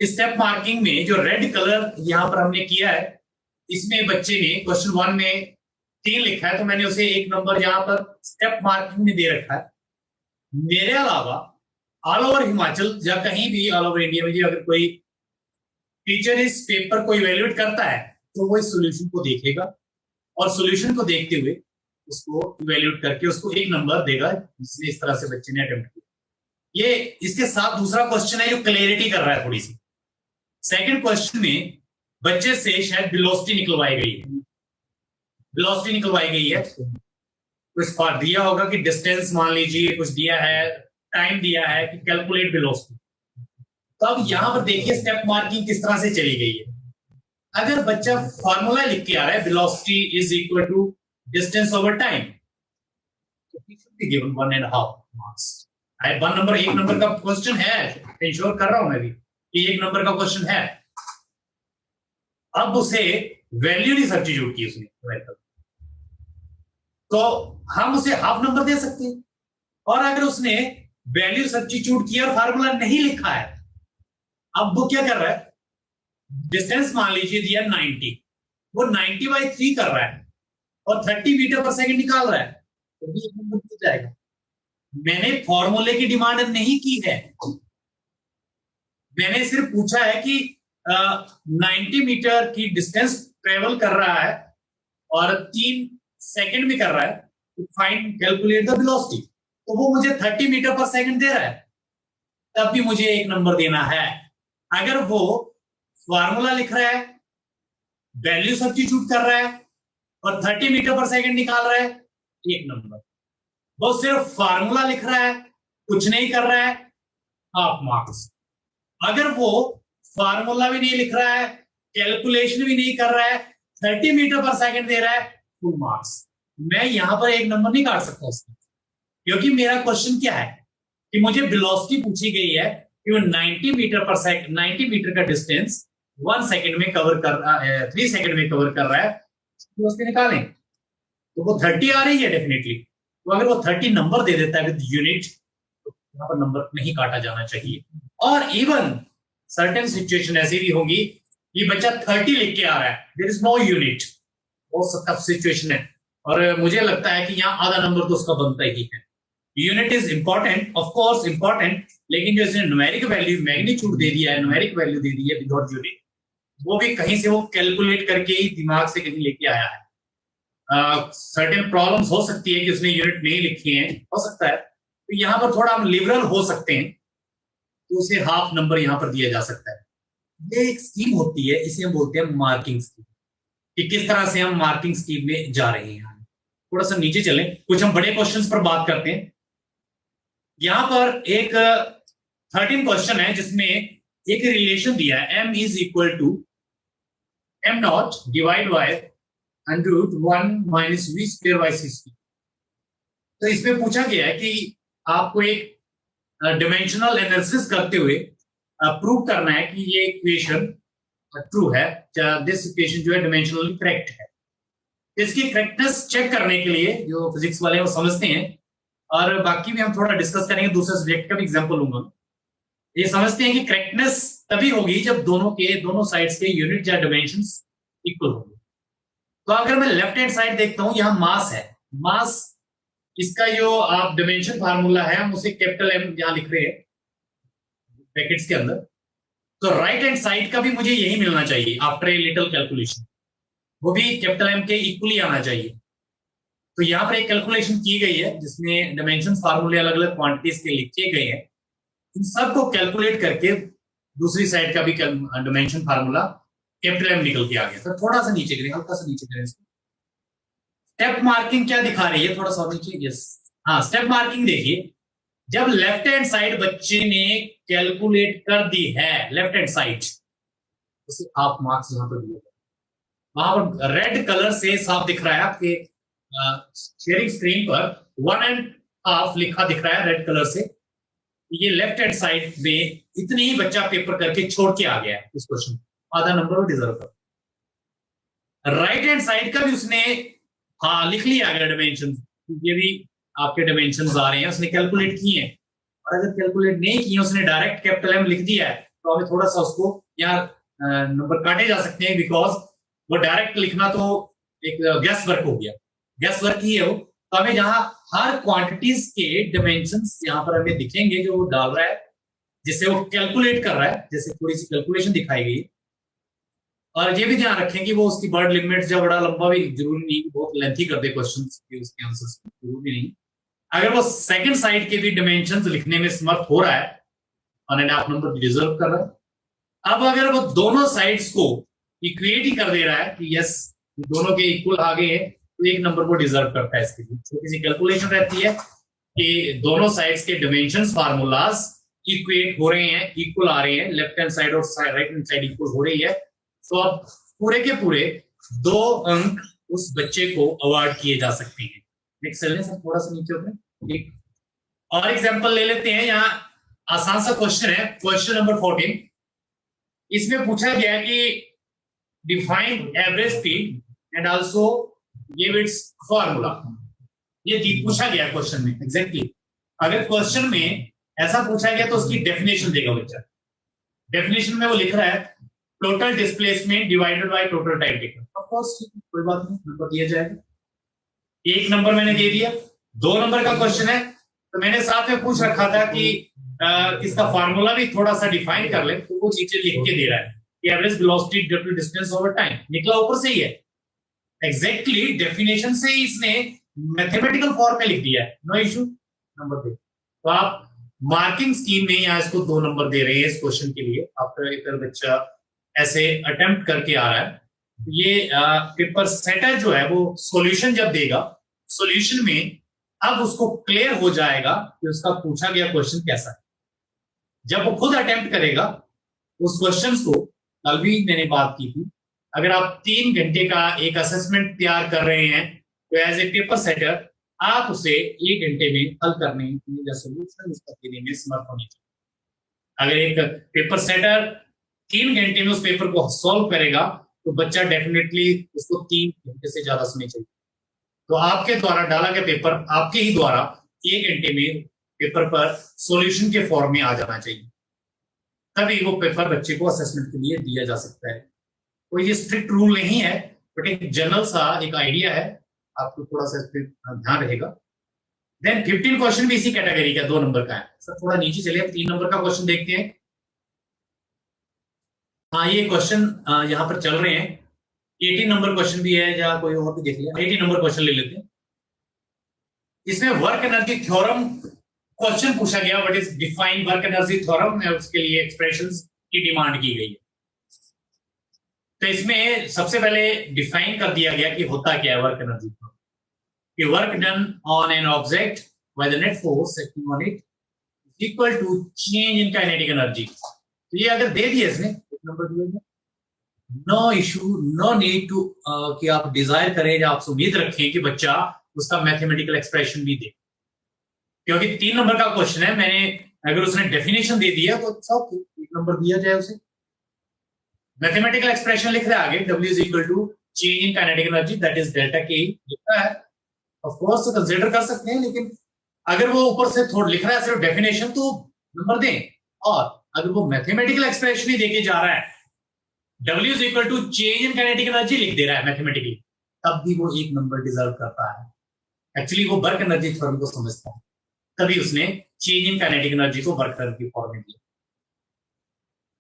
स्टेप मार्किंग में जो रेड कलर यहाँ पर हमने किया है, इसमें बच्चे ने क्वेश्चन 1 में 3 लिखा है, तो मैंने उसे 1 नंबर यहाँ पर स्टेप मार्किंग में दे रखा है। मेरे अलावा ऑल ओवर हिमाचल या कहीं भी ऑल ओवर इंडिया में जो अगर कोई टीचर इस पेपर को इवेल्युएट करता है तो वो इस सॉल्यूशन को देखेगा और सॉल्यूशन को देखते हुए उसको इवेल्युएट करके उसको 1 नंबर देगा, जिसने इस तरह से बच्चे ने अटेम्प्ट किया। ये इसके साथ दूसरा क्वेश्चन है जो क्लैरिटी कर रहा है थोड़ी सी। सेकंड क्वेश्चन में बच्चे से शायद वेलोसिटी निकलवाई गई है, वेलोसिटी निकलवाई गई है, कुछ दिया होगा कि डिस्टेंस मान लीजिए कुछ दिया है, टाइम दिया है कि कैलकुलेट वेलोसिटी। तो अब यहां पर देखिए स्टेप मार्किंग किस तरह से चली गई है। अगर बच्चा फॉर्मूला लिख के आ रहा है velocity is equal to distance over time, तो गिवन 1.5 मार्क्स। 1 नंबर 1 नंबर का क्वेश्चन है, इंश्योर कर रहा हूं मैं भी कि 1 नंबर का क्वेश्चन है। अब उसे वैल्यू नहीं सब्स्टिट्यूट की उसने, तो हम उसे हाफ नंबर दे सकते हैं। और अगर उसने वैल्यू सब्स्टिट्यूट किया और फार्मूला नहीं लिखा है, अब वो क्या कर रहा है, डिस्टेंस मान लीजिए दिया 90, वो 90/3 कर रहा है और 30 मीटर पर सेकंड निकाल रहा है, तो भी 1 नंबर मिल जाएगा। मैंने फॉर्मूले की डिमांड नहीं की है, मैंने सिर्फ पूछा है कि 90 मीटर की डिस्टेंस ट्रेवल कर रहा है और 3 सेकंड में कर रहा है, तो फाइंड कैलकुलेट द वेलोसिटी। तो वो मुझे 30 मीटर पर सेकंड दे रहा है, तब भी मुझे 1 नंबर देना है। अगर वो फॉर्मूला लिख रहा है, वैल्यू सब्स्टिट्यूट कर रहा है और 30 मीटर पर सेकंड निकाल रहा है, 1 नंबर। वो सिर्फ फॉर्मूला लिख रहा है, कुछ नहीं कर रहा है, हाफ मार्क्स। अगर वो फॉर्मूला भी नहीं लिख रहा है, कैलकुलेशन भी नहीं कर रहा है, 30 मीटर पर सेकंड दे रहा है, फुल मार्क्स। मैं यहां पर 1 नंबर नहीं काट सकता उसमें, क्योंकि मेरा क्वेश्चन क्या है कि मुझे वेलोसिटी पूछी गई है कि वो 90 मीटर पर सेकंड, 90 मीटर का डिस्टेंस 1 सेकंड में कवर कर रहा है, 3 सेकंड में कवर कर रहा है, तो उसके निकालें तो वो 30 आ रही है डेफिनेटली। तो अगर वो 30 नंबर दे देता है विद यूनिट, तो यहाँ पर नंबर नहीं काटा जाना चाहिए। और इवन सर्टेन सिचुएशन ऐसी भी होगी कि बच्चा 30 लिख के आ रहा है, देयर इज नो यूनिट, बहुत टफ सिचुएशन है, और मुझे लगता है कि यहाँ आधा नंबर तो उसका बनता ही है। Unit is important, of course important, लेकिन जो इसने न्यूमेरिक वैल्यू मैग्नीट्यूड दे दिया है, न्यूमेरिक वैल्यू दे दी है विदाउट यूनिट, वो भी कहीं से वो कैलकुलेट करके ही दिमाग से कहीं लेके आया है। सर्टेन प्रॉब्लम्स हो सकती है कि उसने यूनिट नहीं लिखी है, हो सकता है, तो यहाँ पर थोड़ा हम लिबरल हो सकते हैं, तो उसे हाफ नंबर यहाँ पर दिया जा सकता है। ये एक स्कीम होती है, इसे हम बोलते हैं मार्किंग स्कीम, कि किस तरह से हम मार्किंग स्कीम में जा रहे हैं। थोड़ा सा नीचे चलें, कुछ हम बड़े क्वेश्चंस पर बात करते हैं। यहां पर एक 13 क्वेश्चन है जिसमें एक रिलेशन दिया है, m is equal to m0 divide by √1 - v²/c²। तो इसमें पूछा गया है कि आपको एक डिमेंशनल एनालिसिस करते हुए प्रूव करना है कि ये इक्वेशन ट्रू है, दिस इक्वेशन जो है डिमेंशनली करेक्ट है। इसकी करेक्टनेस चेक करने के लिए जो फिजिक्स वाले वो समझते हैं, और बाकी भी हम थोड़ा डिस्कस करेंगे, दूसरे सब्जेक्ट का भी एग्जांपल लूंगा। ये समझते हैं कि करेक्टनेस तभी होगी जब दोनों साइड्स के यूनिट या डायमेंशंस इक्वल होंगे। तो अगर मैं लेफ्ट हैंड साइड देखता हूं, यहां मास है, मास इसका जो आप डायमेंशन फार्मूला है हम उसे कैपिटल M यहां लिख रहे हैं ब्रैकेट्स के अंदर। तो राइट हैंड साइड का भी मुझे यही मिलना चाहिए आफ्टर ए लिटिल कैलकुलेशन, वो भी कैपिटल M के इक्वली आना चाहिए। तो यहाँ पर एक कैलकुलेशन की गई है जिसमें डायमेंशन फार्मूले अलग अलग क्वांटिटीज के लिखे गए हैं। इन सबको कैलकुलेट करके दूसरी साइड का भी डायमेंशन फार्मूला कैपिटल एम निकल के आ गया। तो थोड़ा सा नीचे करें, हल्का सा नीचे करें इसको। स्टेप मार्किंग क्या दिखा रही है, थोड़ा सा नीचे, यस हाँ, स्टेप मार्किंग देखिए, जब लेफ्ट हैंड साइड बच्चे ने कैलकुलेट कर दी है, लेफ्ट हैंड साइड, उसे आप मार्क्स यहां पर दिए, वहां पर रेड कलर से साफ दिख रहा है आपके शेयरिंग स्क्रीन पर 1.5 लिखा दिख रहा है रेड कलर से। ये लेफ्ट हैंड साइड में इतनी ही बच्चा पेपर करके छोड़ के आ गया है इस क्वेश्चन, आधा नंबर वो डिजर्व कर। राइट हैंड साइड का भी उसने हाँ लिख लिया अगर डायमेंशन, ये भी आपके डायमेंशन आ रहे हैं, उसने कैलकुलेट किए हैं। और अगर कैलकुलेट नहीं किए, उसने डायरेक्ट कैपिटल एम लिख दिया है, तो हमें थोड़ा सा उसको यहाँ नंबर काटे जा सकते हैं, बिकॉज वो डायरेक्ट लिखना तो एक गैस वर्क हो गया, गैस वर्क ही है वो। तो हमें जहां हर क्वांटिटीज के डायमेंशंस यहाँ पर हमें दिखेंगे जो वो डाल रहा है, जिससे वो कैलकुलेट कर रहा है, जैसे थोड़ी सी कैलकुलेशन दिखाई गई। और ये भी ध्यान रखें कि वो उसकी वर्ड लिमिट जब बड़ा लंबा भी जरूरी नहीं, बहुत लेंथी कर दे क्वेश्चन उसके आंसर्स, जरूरी नहीं। अगर वो सेकंड साइड के भी डायमेंशंस लिखने में समर्थ हो रहा है, 1.5 नंबर डिजर्व कर रहा है। अब अगर वो दोनों साइड्स को इक्वेट ही कर दे रहा है कि यस दोनों के इक्वल आ गए हैं, तो 1 नंबर वो डिजर्व करता है। इसके लिए छोटी सी कैलकुलेशन रहती है कि दोनों साइड्स के डायमेंशंस फार्मूलाज इक्वेट हो रहे हैं, इक्वल आ रहे हैं, लेफ्ट हैंड साइड और राइट हैंड साइड इक्वल हो रही है, तो अब पूरे के पूरे 2 अंक उस बच्चे को अवार्ड किए जा सकते हैं। नेक्स्ट चलें सर, थोड़ा सा नीचे उतरें। एक और एग्जांपल ले लेते हैं, यहाँ आसान सा क्वेश्चन है, क्वेश्चन नंबर 14। इसमें पूछा गया है कि define average speed and also give its formula. ये पूछा गया क्वेश्चन में एग्जैक्टली। अगर क्वेश्चन में ऐसा पूछा गया तो उसकी डेफिनेशन देगा बच्चा। डेफिनेशन में वो लिख रहा है total displacement divided by total time taken. Of course कोई बात नहीं, नंबर दिया जाएगा। 1 नंबर मैंने दे दिया। 2 नंबर का क्वेश्चन है तो मैंने साथ में पूछ रखा था कि इसका फार्मूला भी थोड़ा सा डिफाइन कर ले, तो वो चीजें लिख के दे रहा है कि average velocity due to distance over time, निकला ऊपर से ही है एग्जैक्टली डेफिनेशन से ही इसने मैथमेटिकल फॉर्म में लिख दिया है, नो इशू, नंबर दे। तो आप मार्किंग स्कीम में यहाँ इसको 2 नंबर दे रहे हैं इस क्वेश्चन के लिए। आपका एक बच्चा ऐसे अटेम्प्ट करके आ रहा है, ये पेपर सेटर जो है वो सॉल्यूशन जब देगा, सॉल्यूशन में अब उसको क्लियर हो जाएगा कि उसका पूछा गया क्वेश्चन कैसा है। जब वो खुद अटेम्प्ट करेगा उस क्वेश्चन को, कल भी मैंने बात की थी, अगर आप 3 घंटे का एक असेसमेंट तैयार कर रहे हैं तो एज ए पेपर सेटर आप उसे 1 घंटे में हल करने या सोल्यूशन उसका देने में समर्थ होने चाहिए। अगर एक पेपर सेटर 3 घंटे में उस पेपर को सॉल्व करेगा तो बच्चा डेफिनेटली उसको 3 घंटे से ज्यादा समय चाहिए। तो आपके द्वारा डाला गया पेपर आपके ही द्वारा 1 घंटे में पेपर पर सॉल्यूशन के फॉर्म में आ जाना चाहिए, तभी वो पेपर बच्चे को असेसमेंट के लिए दिया जा सकता है। कोई ये स्ट्रिक्ट रूल नहीं है, बट एक जनरल सा एक आइडिया है, आपको थोड़ा सा इस पर ध्यान रहेगा। देन 15 क्वेश्चन भी इसी कैटेगरी का 2 नंबर का है। सर थोड़ा नीचे चलिए, 3 नंबर का क्वेश्चन देखते हैं। हाँ ये क्वेश्चन यहाँ पर चल रहे हैं, 18 नंबर क्वेश्चन भी है, या कोई और भी देख लिया। 18 नंबर क्वेश्चन ले लेते हैं। इसमें वर्क एनर्जी थ्योरम क्वेश्चन पूछा गया, what is define work energy theorem, उसके लिए एक्सप्रेशंस की डिमांड की गई है। तो इसमें सबसे पहले डिफाइन कर दिया गया कि होता क्या है वर्क एनर्जी थ्योरम, कि work done on an object by the net force acting on it equal to change in kinetic energy. तो ये अगर दे दिया इसने, एक नंबर दिया, no issue, no need to कि आप डिजायर करें या आप उम्मीद रखें कि बच्चा उसका मैथमेटिकल एक्सप्रेशन भी दे, क्योंकि 3 नंबर का क्वेश्चन है। मैंने अगर उसने डेफिनेशन दे दिया तो सब 1 नंबर दिया जाए उसे। मैथमेटिकल एक्सप्रेशन लिख रहा है आगे, W is equal to change in kinetic energy that is delta के लिखा है। ऑफ कोर्स तो कंसीडर कर सकते हैं, लेकिन अगर वो ऊपर से थोड़ा लिख रहा है सिर्फ डेफिनेशन तो नंबर दें, और अगर वो मैथमेटिकल एक्सप्रेशन ही देके जा रहा है, W is equal to change in kinetic energy लिख दे रहा है मैथमेटिकली, तब भी वो 1 नंबर डिजर्व करता है। एक्चुअली वो वर्क एनर्जी थ्योरम को समझता है, तभी उसने चेंज इन काइनेटिक एनर्जी को वर्क एनर्जी फॉर्म में दिया।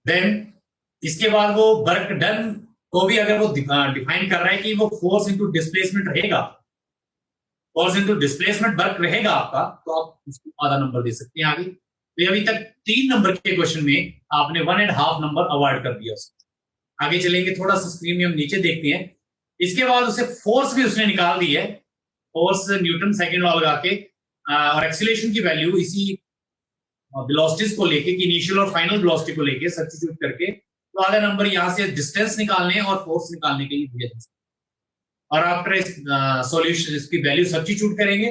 देन इसके बाद वो वर्क डन को भी अगर वो डिफाइन कर रहा है कि वो फोर्स इनटू डिस्प्लेसमेंट रहेगा, फोर्स इनटू डिस्प्लेसमेंट वर्क रहेगा आपका, तो आप उसको आधा नंबर दे सकते हैं आगे। तो अभी तक 3 नंबर के क्वेश्चन में आपने 1.5 नंबर अवार्ड कर दिया उसको। आगे चलेंगे, थोड़ा सा स्क्रीन में हम नीचे देखते हैं। इसके बाद उसे फोर्स भी उसने निकाल दी है, फोर्स न्यूटन सेकंड लॉ लगा के, और एक्सीलरेशन की वैल्यू इसी वेलोसिटीज को लेके, कि इनिशियल और फाइनल वेलोसिटी को लेके सब्स्टिट्यूट करके, तो आधा नंबर यहाँ से डिस्टेंस निकालने और फोर्स निकालने के लिए दिया जा सकता है। और आफ्टर इस सॉल्यूशन इसकी वैल्यू सब्स्टिट्यूट करेंगे।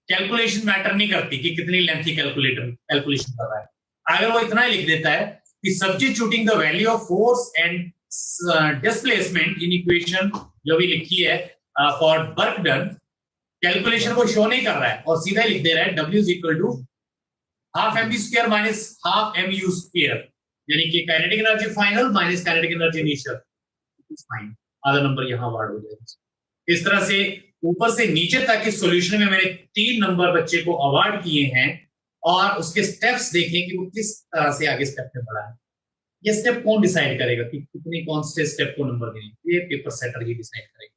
कैलकुलेशन मैटर नहीं करती कि कितनी लेंथ की कैलकुलेशन कर रहा है। अगर वो इतना ही लिख देता है कि substituting the value of force and displacement in equation जो भी लिखी है फॉर वर्क डन, कैलकुलेशन को शो नहीं कर रहा है और सीधा लिख दे रहा है W is equal to half mv square minus half mu square, यानी कि kinetic energy final minus kinetic energy initial, fine. आधा नंबर यहाँ अवार्ड हो जाएगा। इस तरह से ऊपर से नीचे तक इस सॉल्यूशन में मैंने 3 नंबर बच्चे को अवार्ड किए हैं, और उसके स्टेप्स देखें कि वो किस तरह से आगे स्टेप में बढ़ा है। ये स्टेप कौन डिसाइड करेगा कि कितने कौन से स्टेप को नंबर देंगे? ये पेपर सेटर ही डिसाइड करेगा,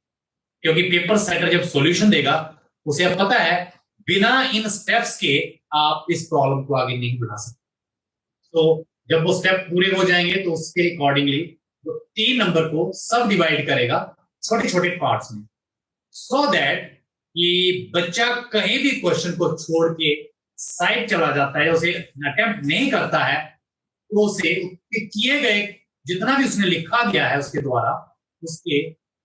क्योंकि पेपर सेटर जब सॉल्यूशन देगा उसे अब पता है बिना इन स्टेप्स के आप इस प्रॉब्लम को आगे नहीं बढ़ा सकते। तो जब वो स्टेप पूरे हो जाएंगे तो उसके अकॉर्डिंगली वो 3 नंबर को सब डिवाइड करेगा छोटे छोटे पार्ट्स में, सो दैट कि बच्चा कहीं भी क्वेश्चन को छोड़ के साइड चला जाता है, उसे अटेम्प्ट नहीं करता है, तो उसे किए गए जितना भी उसने लिखा गया है उसके द्वारा उसके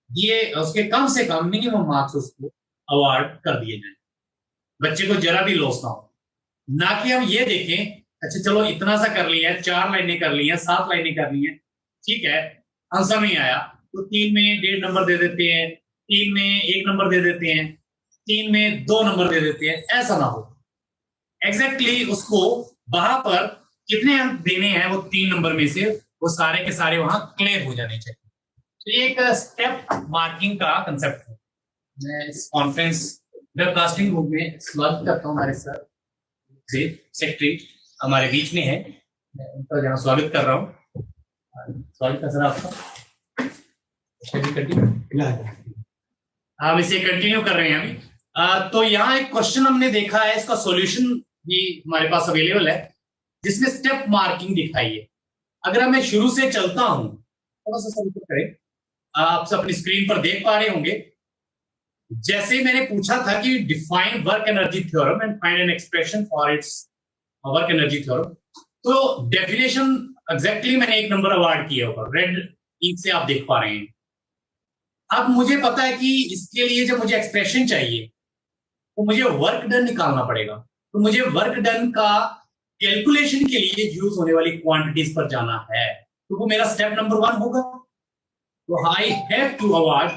दिए उसके कम से कम मिनिमम मार्क्स उसको अवार्ड कर दिए जाए, बच्चे को जरा भी लॉस ना हो। ना कि हम ये देखें अच्छा चलो इतना सा कर लिया है, 4 लाइनें कर ली हैं, 7 लाइनें कर ली हैं, ठीक है, आंसर नहीं आया तो 3 में 1.5 नंबर दे देते हैं, 3 में 1 नंबर दे देते हैं, 3 में 2 नंबर दे देते हैं। ऐसा ना हो, एग्जैक्टली उसको वहां पर कितने अंक देने हैं वो 3 नंबर में से वो सारे के सारे वहां क्लियर हो जाने चाहिए। तो ये एक स्टेप मार्किंग का कंसेप्ट है। मैं इस कॉन्फ्रेंस वेबकास्टिंग रूम में स्वागत करता हूँ, हमारे सर सेक्रेटरी हमारे बीच में है, मैं उनका यहाँ स्वागत कर रहा हूँ। स्वागत है सर आपका। हम इसे कंटिन्यू कर रहे हैं अभी। तो यहाँ एक क्वेश्चन हमने देखा है, इसका सॉल्यूशन भी हमारे पास अवेलेबल है जिसमें स्टेप मार्किंग दिखाई है। अगर मैं शुरू से चलता हूं, थोड़ा सा सब करें, आप सब अपनी स्क्रीन पर देख पा रहे होंगे। जैसे मैंने पूछा था कि define work energy theorem and find an expression for its work energy theorem, तो डेफिनेशन एग्जैक्टली मैंने 1 नंबर अवार्ड किया ऊपर रेड इंक से आप देख पा रहे हैं। अब मुझे पता है कि इसके लिए जब मुझे एक्सप्रेशन चाहिए तो मुझे वर्क डन निकालना पड़ेगा, तो मुझे वर्क डन का कैलकुलेशन के लिए यूज होने वाली क्वांटिटीज पर जाना है, तो वो मेरा स्टेप नंबर 1 होगा। तो I have to award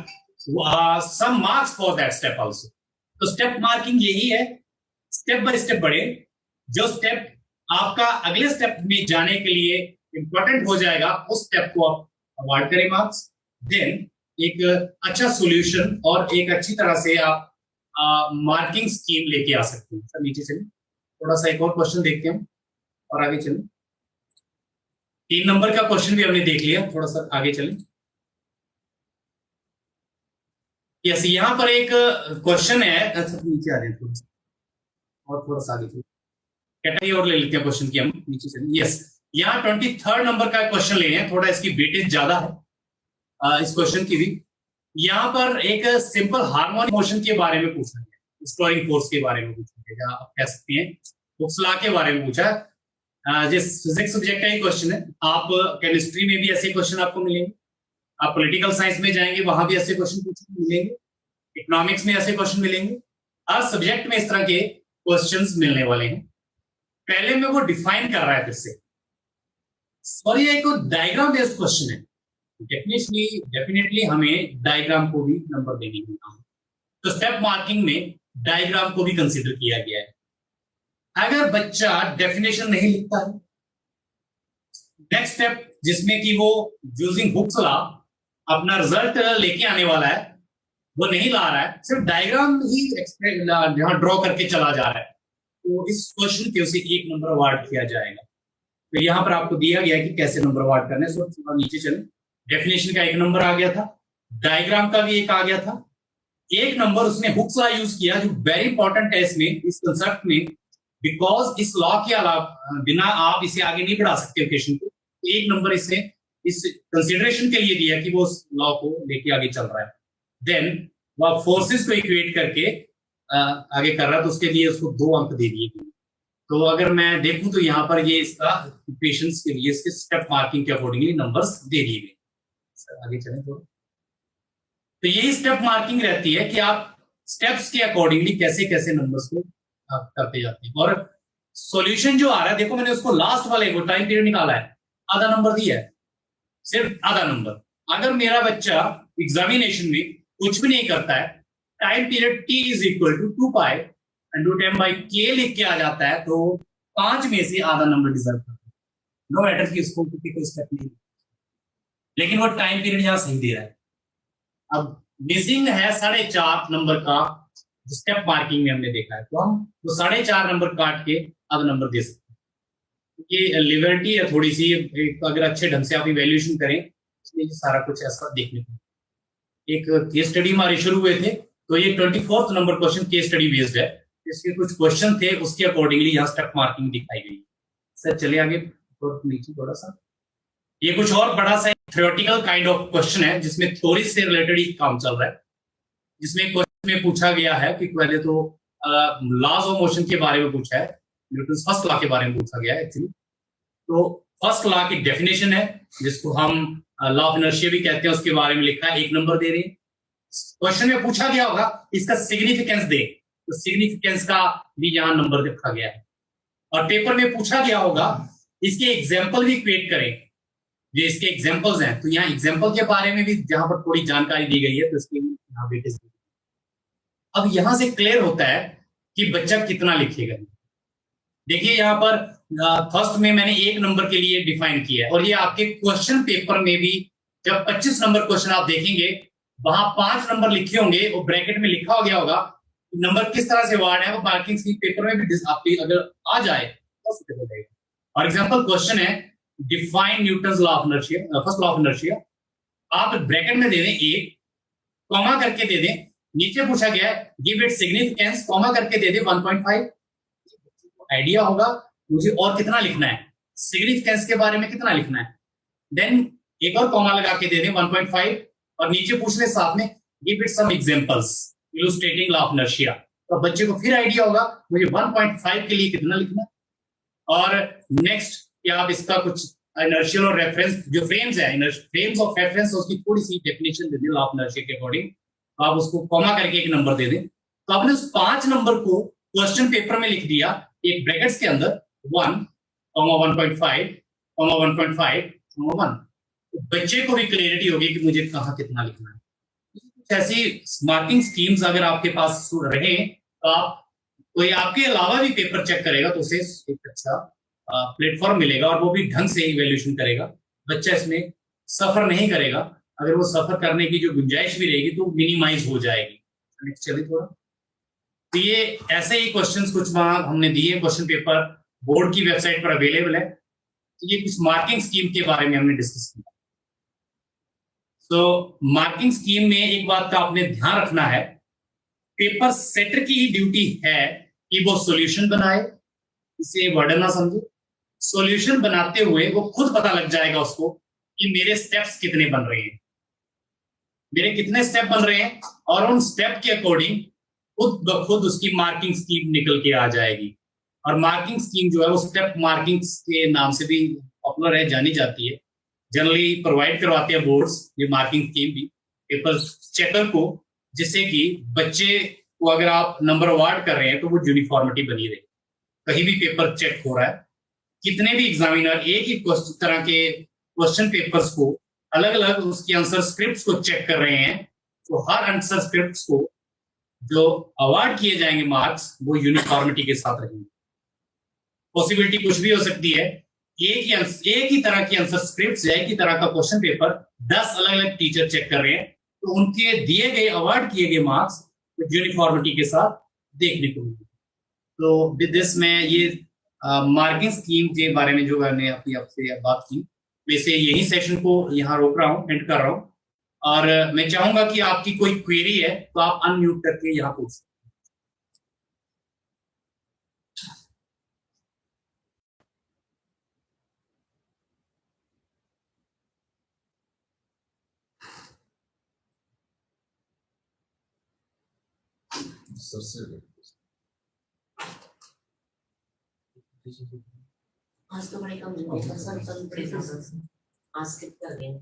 some marks for that step also. तो स्टेप मार्किंग यही है, स्टेप बाय स्टेप बढ़े, जो स्टेप आपका अगले स्टेप में जाने के लिए इंपॉर्टेंट हो जाएगा उस स्टेप को आप अवार्ड करें मार्क्स। देन एक अच्छा सॉल्यूशन और एक अच्छी तरह से आप मार्किंग स्कीम लेके आ सकते हैं। सर नीचे चलिए, थोड़ा सा एक और क्वेश्चन देखते हैं और आगे चलें। 3 नंबर का क्वेश्चन भी हमने देख लिया, थोड़ा सा आगे चलें। यस, यहाँ पर एक क्वेश्चन है, अच्छा नीचे आ जाए थोड़ा सा और थोड़ा सा आगे चलिए, कैटेगरी और ले लेते हैं क्वेश्चन की हम, नीचे चलिए। यस, यहाँ 23rd नंबर का क्वेश्चन ले हैं, थोड़ा इसकी वेटेज ज्यादा है इस क्वेश्चन की भी। यहाँ पर एक सिंपल हार्मोनिक मोशन के बारे में पूछा गया, एक्सप्लोरिंग फोर्स के बारे में पूछा गया, आप कह सकते हैं हुक्स लॉ के बारे में पूछा। जिस फिजिक्स सब्जेक्ट का ही क्वेश्चन है, आप केमिस्ट्री में भी ऐसे क्वेश्चन आपको मिलेंगे, आप पॉलिटिकल साइंस में जाएंगे वहां भी ऐसे क्वेश्चन मिलेंगे, इकोनॉमिक्स में ऐसे क्वेश्चन मिलेंगे, हर सब्जेक्ट में इस तरह के क्वेश्चंस मिलने वाले हैं। पहले में वो डिफाइन कर रहा है फिर से, और ये एक डायग्राम बेस्ड क्वेश्चन है, डेफिनेटली हमें डायग्राम को भी नंबर देने होगा। तो स्टेप मार्किंग में डायग्राम को भी कंसीडर किया गया है। अगर बच्चा डेफिनेशन नहीं लिखता है, नेक्स्ट स्टेप जिसमें कि वो यूजिंग हुक्स लॉ अपना रिजल्ट लेके आने वाला है वो नहीं ला रहा है, सिर्फ डायग्राम ही जहां ड्रॉ करके चला जा रहा है, तो इस क्वेश्चन के उसे 1 नंबर अवार्ड किया जाएगा। तो यहाँ पर आपको दिया गया है कि कैसे नंबर अवार्ड करने। सो थोड़ा नीचे चले, डेफिनेशन का 1 नंबर आ गया था, डायग्राम का भी 1 आ गया था, 1 नंबर उसने हुक्स लॉ यूज किया जो वेरी इंपॉर्टेंट है इसमें, इस कंसेप्ट में, बिकॉज इस लॉ के अलावा बिना आप इसे आगे नहीं बढ़ा सकते क्वेश्चन को। एक नंबर इसे इस कंसिडरेशन के लिए दिया कि वो उस लॉ को लेके आगे चल रहा है। देन वो फोर्सेस को इक्वेट करके आगे कर रहा है, तो उसके लिए उसको 2 अंक दे दिए गए। तो अगर मैं देखूं तो यहाँ पर ये इसका इक्वेशंस के लिए इसके स्टेप मार्किंग के अकॉर्डिंगली नंबर्स दे दिए गए। सर आगे चलें थोड़ा। तो यही स्टेप मार्किंग रहती है कि आप स्टेप्स के अकॉर्डिंगली कैसे कैसे नंबर्स को करते जाते हैं। और सॉल्यूशन जो आ रहा है, देखो मैंने उसको लास्ट वाले को टाइम पीरियड निकाला है, आधा नंबर दिया है, सिर्फ आधा नंबर। अगर मेरा बच्चा एग्जामिनेशन में कुछ भी नहीं करता है, time period t is equal to 2 pi √m by k लिख के आ जाता है, तो 5 में से आधा नंबर डिजर्व करता है। नो मैटर कि उसको कोई स्टेप नहीं, लेकिन वो टाइम पीरियड यहां सही दे रहा है। अब मिसिंग है 4.5 नंबर का स्टेप मार्किंग में हमने देखा है, तो हम वो 4.5 नंबर काट के आधा नंबर दे सकते हैं। ये लिबर्टी है थोड़ी सी, अगर अच्छे ढंग से आप इवैल्यूएशन करें इसलिए सारा कुछ ऐसा देखने को। एक केस स्टडी हमारे शुरू हुए थे, तो ये 24th number question case study based है। इसके कुछ क्वेश्चन थे, उसके अकॉर्डिंगली यहाँ स्टेप मार्किंग दिखाई गई। सर चलिए आगे नीचे थोड़ा सा। ये कुछ और बड़ा सा थ्योरेटिकल काइंड ऑफ क्वेश्चन है, जिसमें थ्योरी से रिलेटेड ही काम चल रहा है। जिसमें क्वेश्चन में पूछा गया है कि पहले तो लॉज ऑफ मोशन के बारे में पूछा है, न्यूटन फर्स्ट लॉ के बारे में पूछा गया है एक्चुअली। तो फर्स्ट लॉ की डेफिनेशन है, जिसको हम लॉ ऑफ इनर्शिया भी कहते हैं, उसके बारे में लिखा है, 1 नंबर दे रहे हैं। क्वेश्चन में पूछा गया होगा इसका सिग्निफिकेंस दे, तो सिग्निफिकेंस का भी यहाँ नंबर लिखा गया है। और पेपर में पूछा गया होगा इसके एग्जाम्पल भी क्रिएट करें, जो इसके एग्जाम्पल्स हैं, तो यहाँ एग्जाम्पल के बारे में भी जहां पर थोड़ी जानकारी दी गई है, तो इसके यहाँ वेटेज। अब यहां से क्लियर होता है कि बच्चा कितना लिखेगा। देखिए यहाँ पर फर्स्ट में मैंने 1 नंबर के लिए डिफाइन किया है, और ये आपके क्वेश्चन पेपर में भी जब 25 नंबर क्वेश्चन आप देखेंगे, वहां 5 नंबर लिखे होंगे, वो ब्रैकेट में लिखा हो गया होगा नंबर किस तरह से वार्ड है, वो मार्किंग की पेपर में भी आपकी अगर आ जाए तो सुटेबल रहेगा। फॉर एग्जाम्पल क्वेश्चन है define Newton's law of inertia, first law of inertia. आप ब्रैकेट में दे दें 1, कॉमा करके दे दें, नीचे पूछा गया है गिव इट सिग्निफिकेंस, कॉमा करके दे दें 1.5। आइडिया होगा मुझे और कितना लिखना है, सिग्निफिकेंस के बारे में कितना लिखना है। देन एक और कॉमा लगा के दे दें 1.5, और नीचे पूछ ले साथ में give it some examples illustrating law of inertia. तो बच्चे को फिर आइडिया होगा मुझे 1.5 के लिए कितना लिखना है। और नेक्स्ट कि आप इसका कुछ इनर्शियल और रेफरेंस जो फ्रेम्स है, फ्रेम्स ऑफ रेफरेंस, उसकी थोड़ी सी डेफिनेशन दे दें लॉ ऑफ इनर्शिया के अकॉर्डिंग, तो आप उसको कॉमा करके 1 नंबर दे दें। तो आपने उस 5 नंबर को क्वेश्चन पेपर में लिख दिया एक ब्रैकेट्स के अंदर 1, 1.5, 1.5, 1। तो बच्चे को भी क्लियरिटी होगी कि मुझे कहाँ कितना लिखना है। ऐसी मार्किंग स्कीम्स अगर आपके पास रहे, तो आप कोई आपके अलावा भी पेपर चेक करेगा तो उसे एक अच्छा प्लेटफॉर्म मिलेगा, और वो भी ढंग से इवैल्यूएशन करेगा। बच्चा इसमें सफर नहीं करेगा, अगर वो सफर करने की जो गुंजाइश भी रहेगी तो मिनिमाइज हो जाएगी। चलिए थोड़ा, तो ये ऐसे ही क्वेश्चंस कुछ वहां हमने दिए, क्वेश्चन पेपर बोर्ड की वेबसाइट पर अवेलेबल है। तो ये कुछ मार्किंग स्कीम के बारे में हमने डिस्कस किया। तो मार्किंग स्कीम में एक बात का आपने ध्यान रखना है, पेपर सेटर की ही ड्यूटी है कि वो सॉल्यूशन बनाए, इसे वर्डन ना समझे। सॉल्यूशन बनाते हुए वो खुद पता लग जाएगा उसको कि मेरे स्टेप्स कितने बन रहे हैं, मेरे कितने स्टेप बन रहे हैं, और उन स्टेप के अकॉर्डिंग खुद ब खुद उसकी मार्किंग स्कीम निकल के आ जाएगी। और मार्किंग स्कीम जो है वो स्टेप मार्किंग के नाम से भी पॉपुलर है, जानी जाती है। जनरली प्रोवाइड करवाते हैं बोर्ड्स ये मार्किंग स्कीम भी पेपर चेकर को, जिससे कि बच्चे को अगर आप नंबर अवार्ड कर रहे हैं तो वो यूनिफॉर्मिटी बनी रहे, कहीं भी पेपर चेक हो रहा है। कितने भी एग्जामिनर एक ही तरह के क्वेश्चन पेपर्स को अलग अलग उसके आंसर स्क्रिप्ट्स को चेक कर रहे हैं, तो हर आंसर स्क्रिप्ट्स को जो अवार्ड किए जाएंगे मार्क्स वो यूनिफॉर्मिटी के साथ रहेंगे। पॉसिबिलिटी कुछ भी हो सकती है, एक ही तरह की आंसर स्क्रिप्ट्स या एक ही तरह का क्वेश्चन पेपर 10 अलग अलग टीचर चेक कर रहे हैं, तो उनके दिए गए अवार्ड किए गए मार्क्स तो यूनिफॉर्मिटी के साथ देखने को मिलेंगे। तो विद दिस मैं ये मार्किंग स्कीम के बारे में जो मैंने अपनी आपसे बात की, वैसे यही सेशन को यहाँ रोक रहा हूँ, एंड कर रहा हूँ। और मैं चाहूंगा कि आपकी कोई क्वेरी है तो आप अनम्यूट करके यहाँ पूछ सकते हैं।
सर से
आज तो बड़े कम दिन में सब बड़े आज स्किप कर गए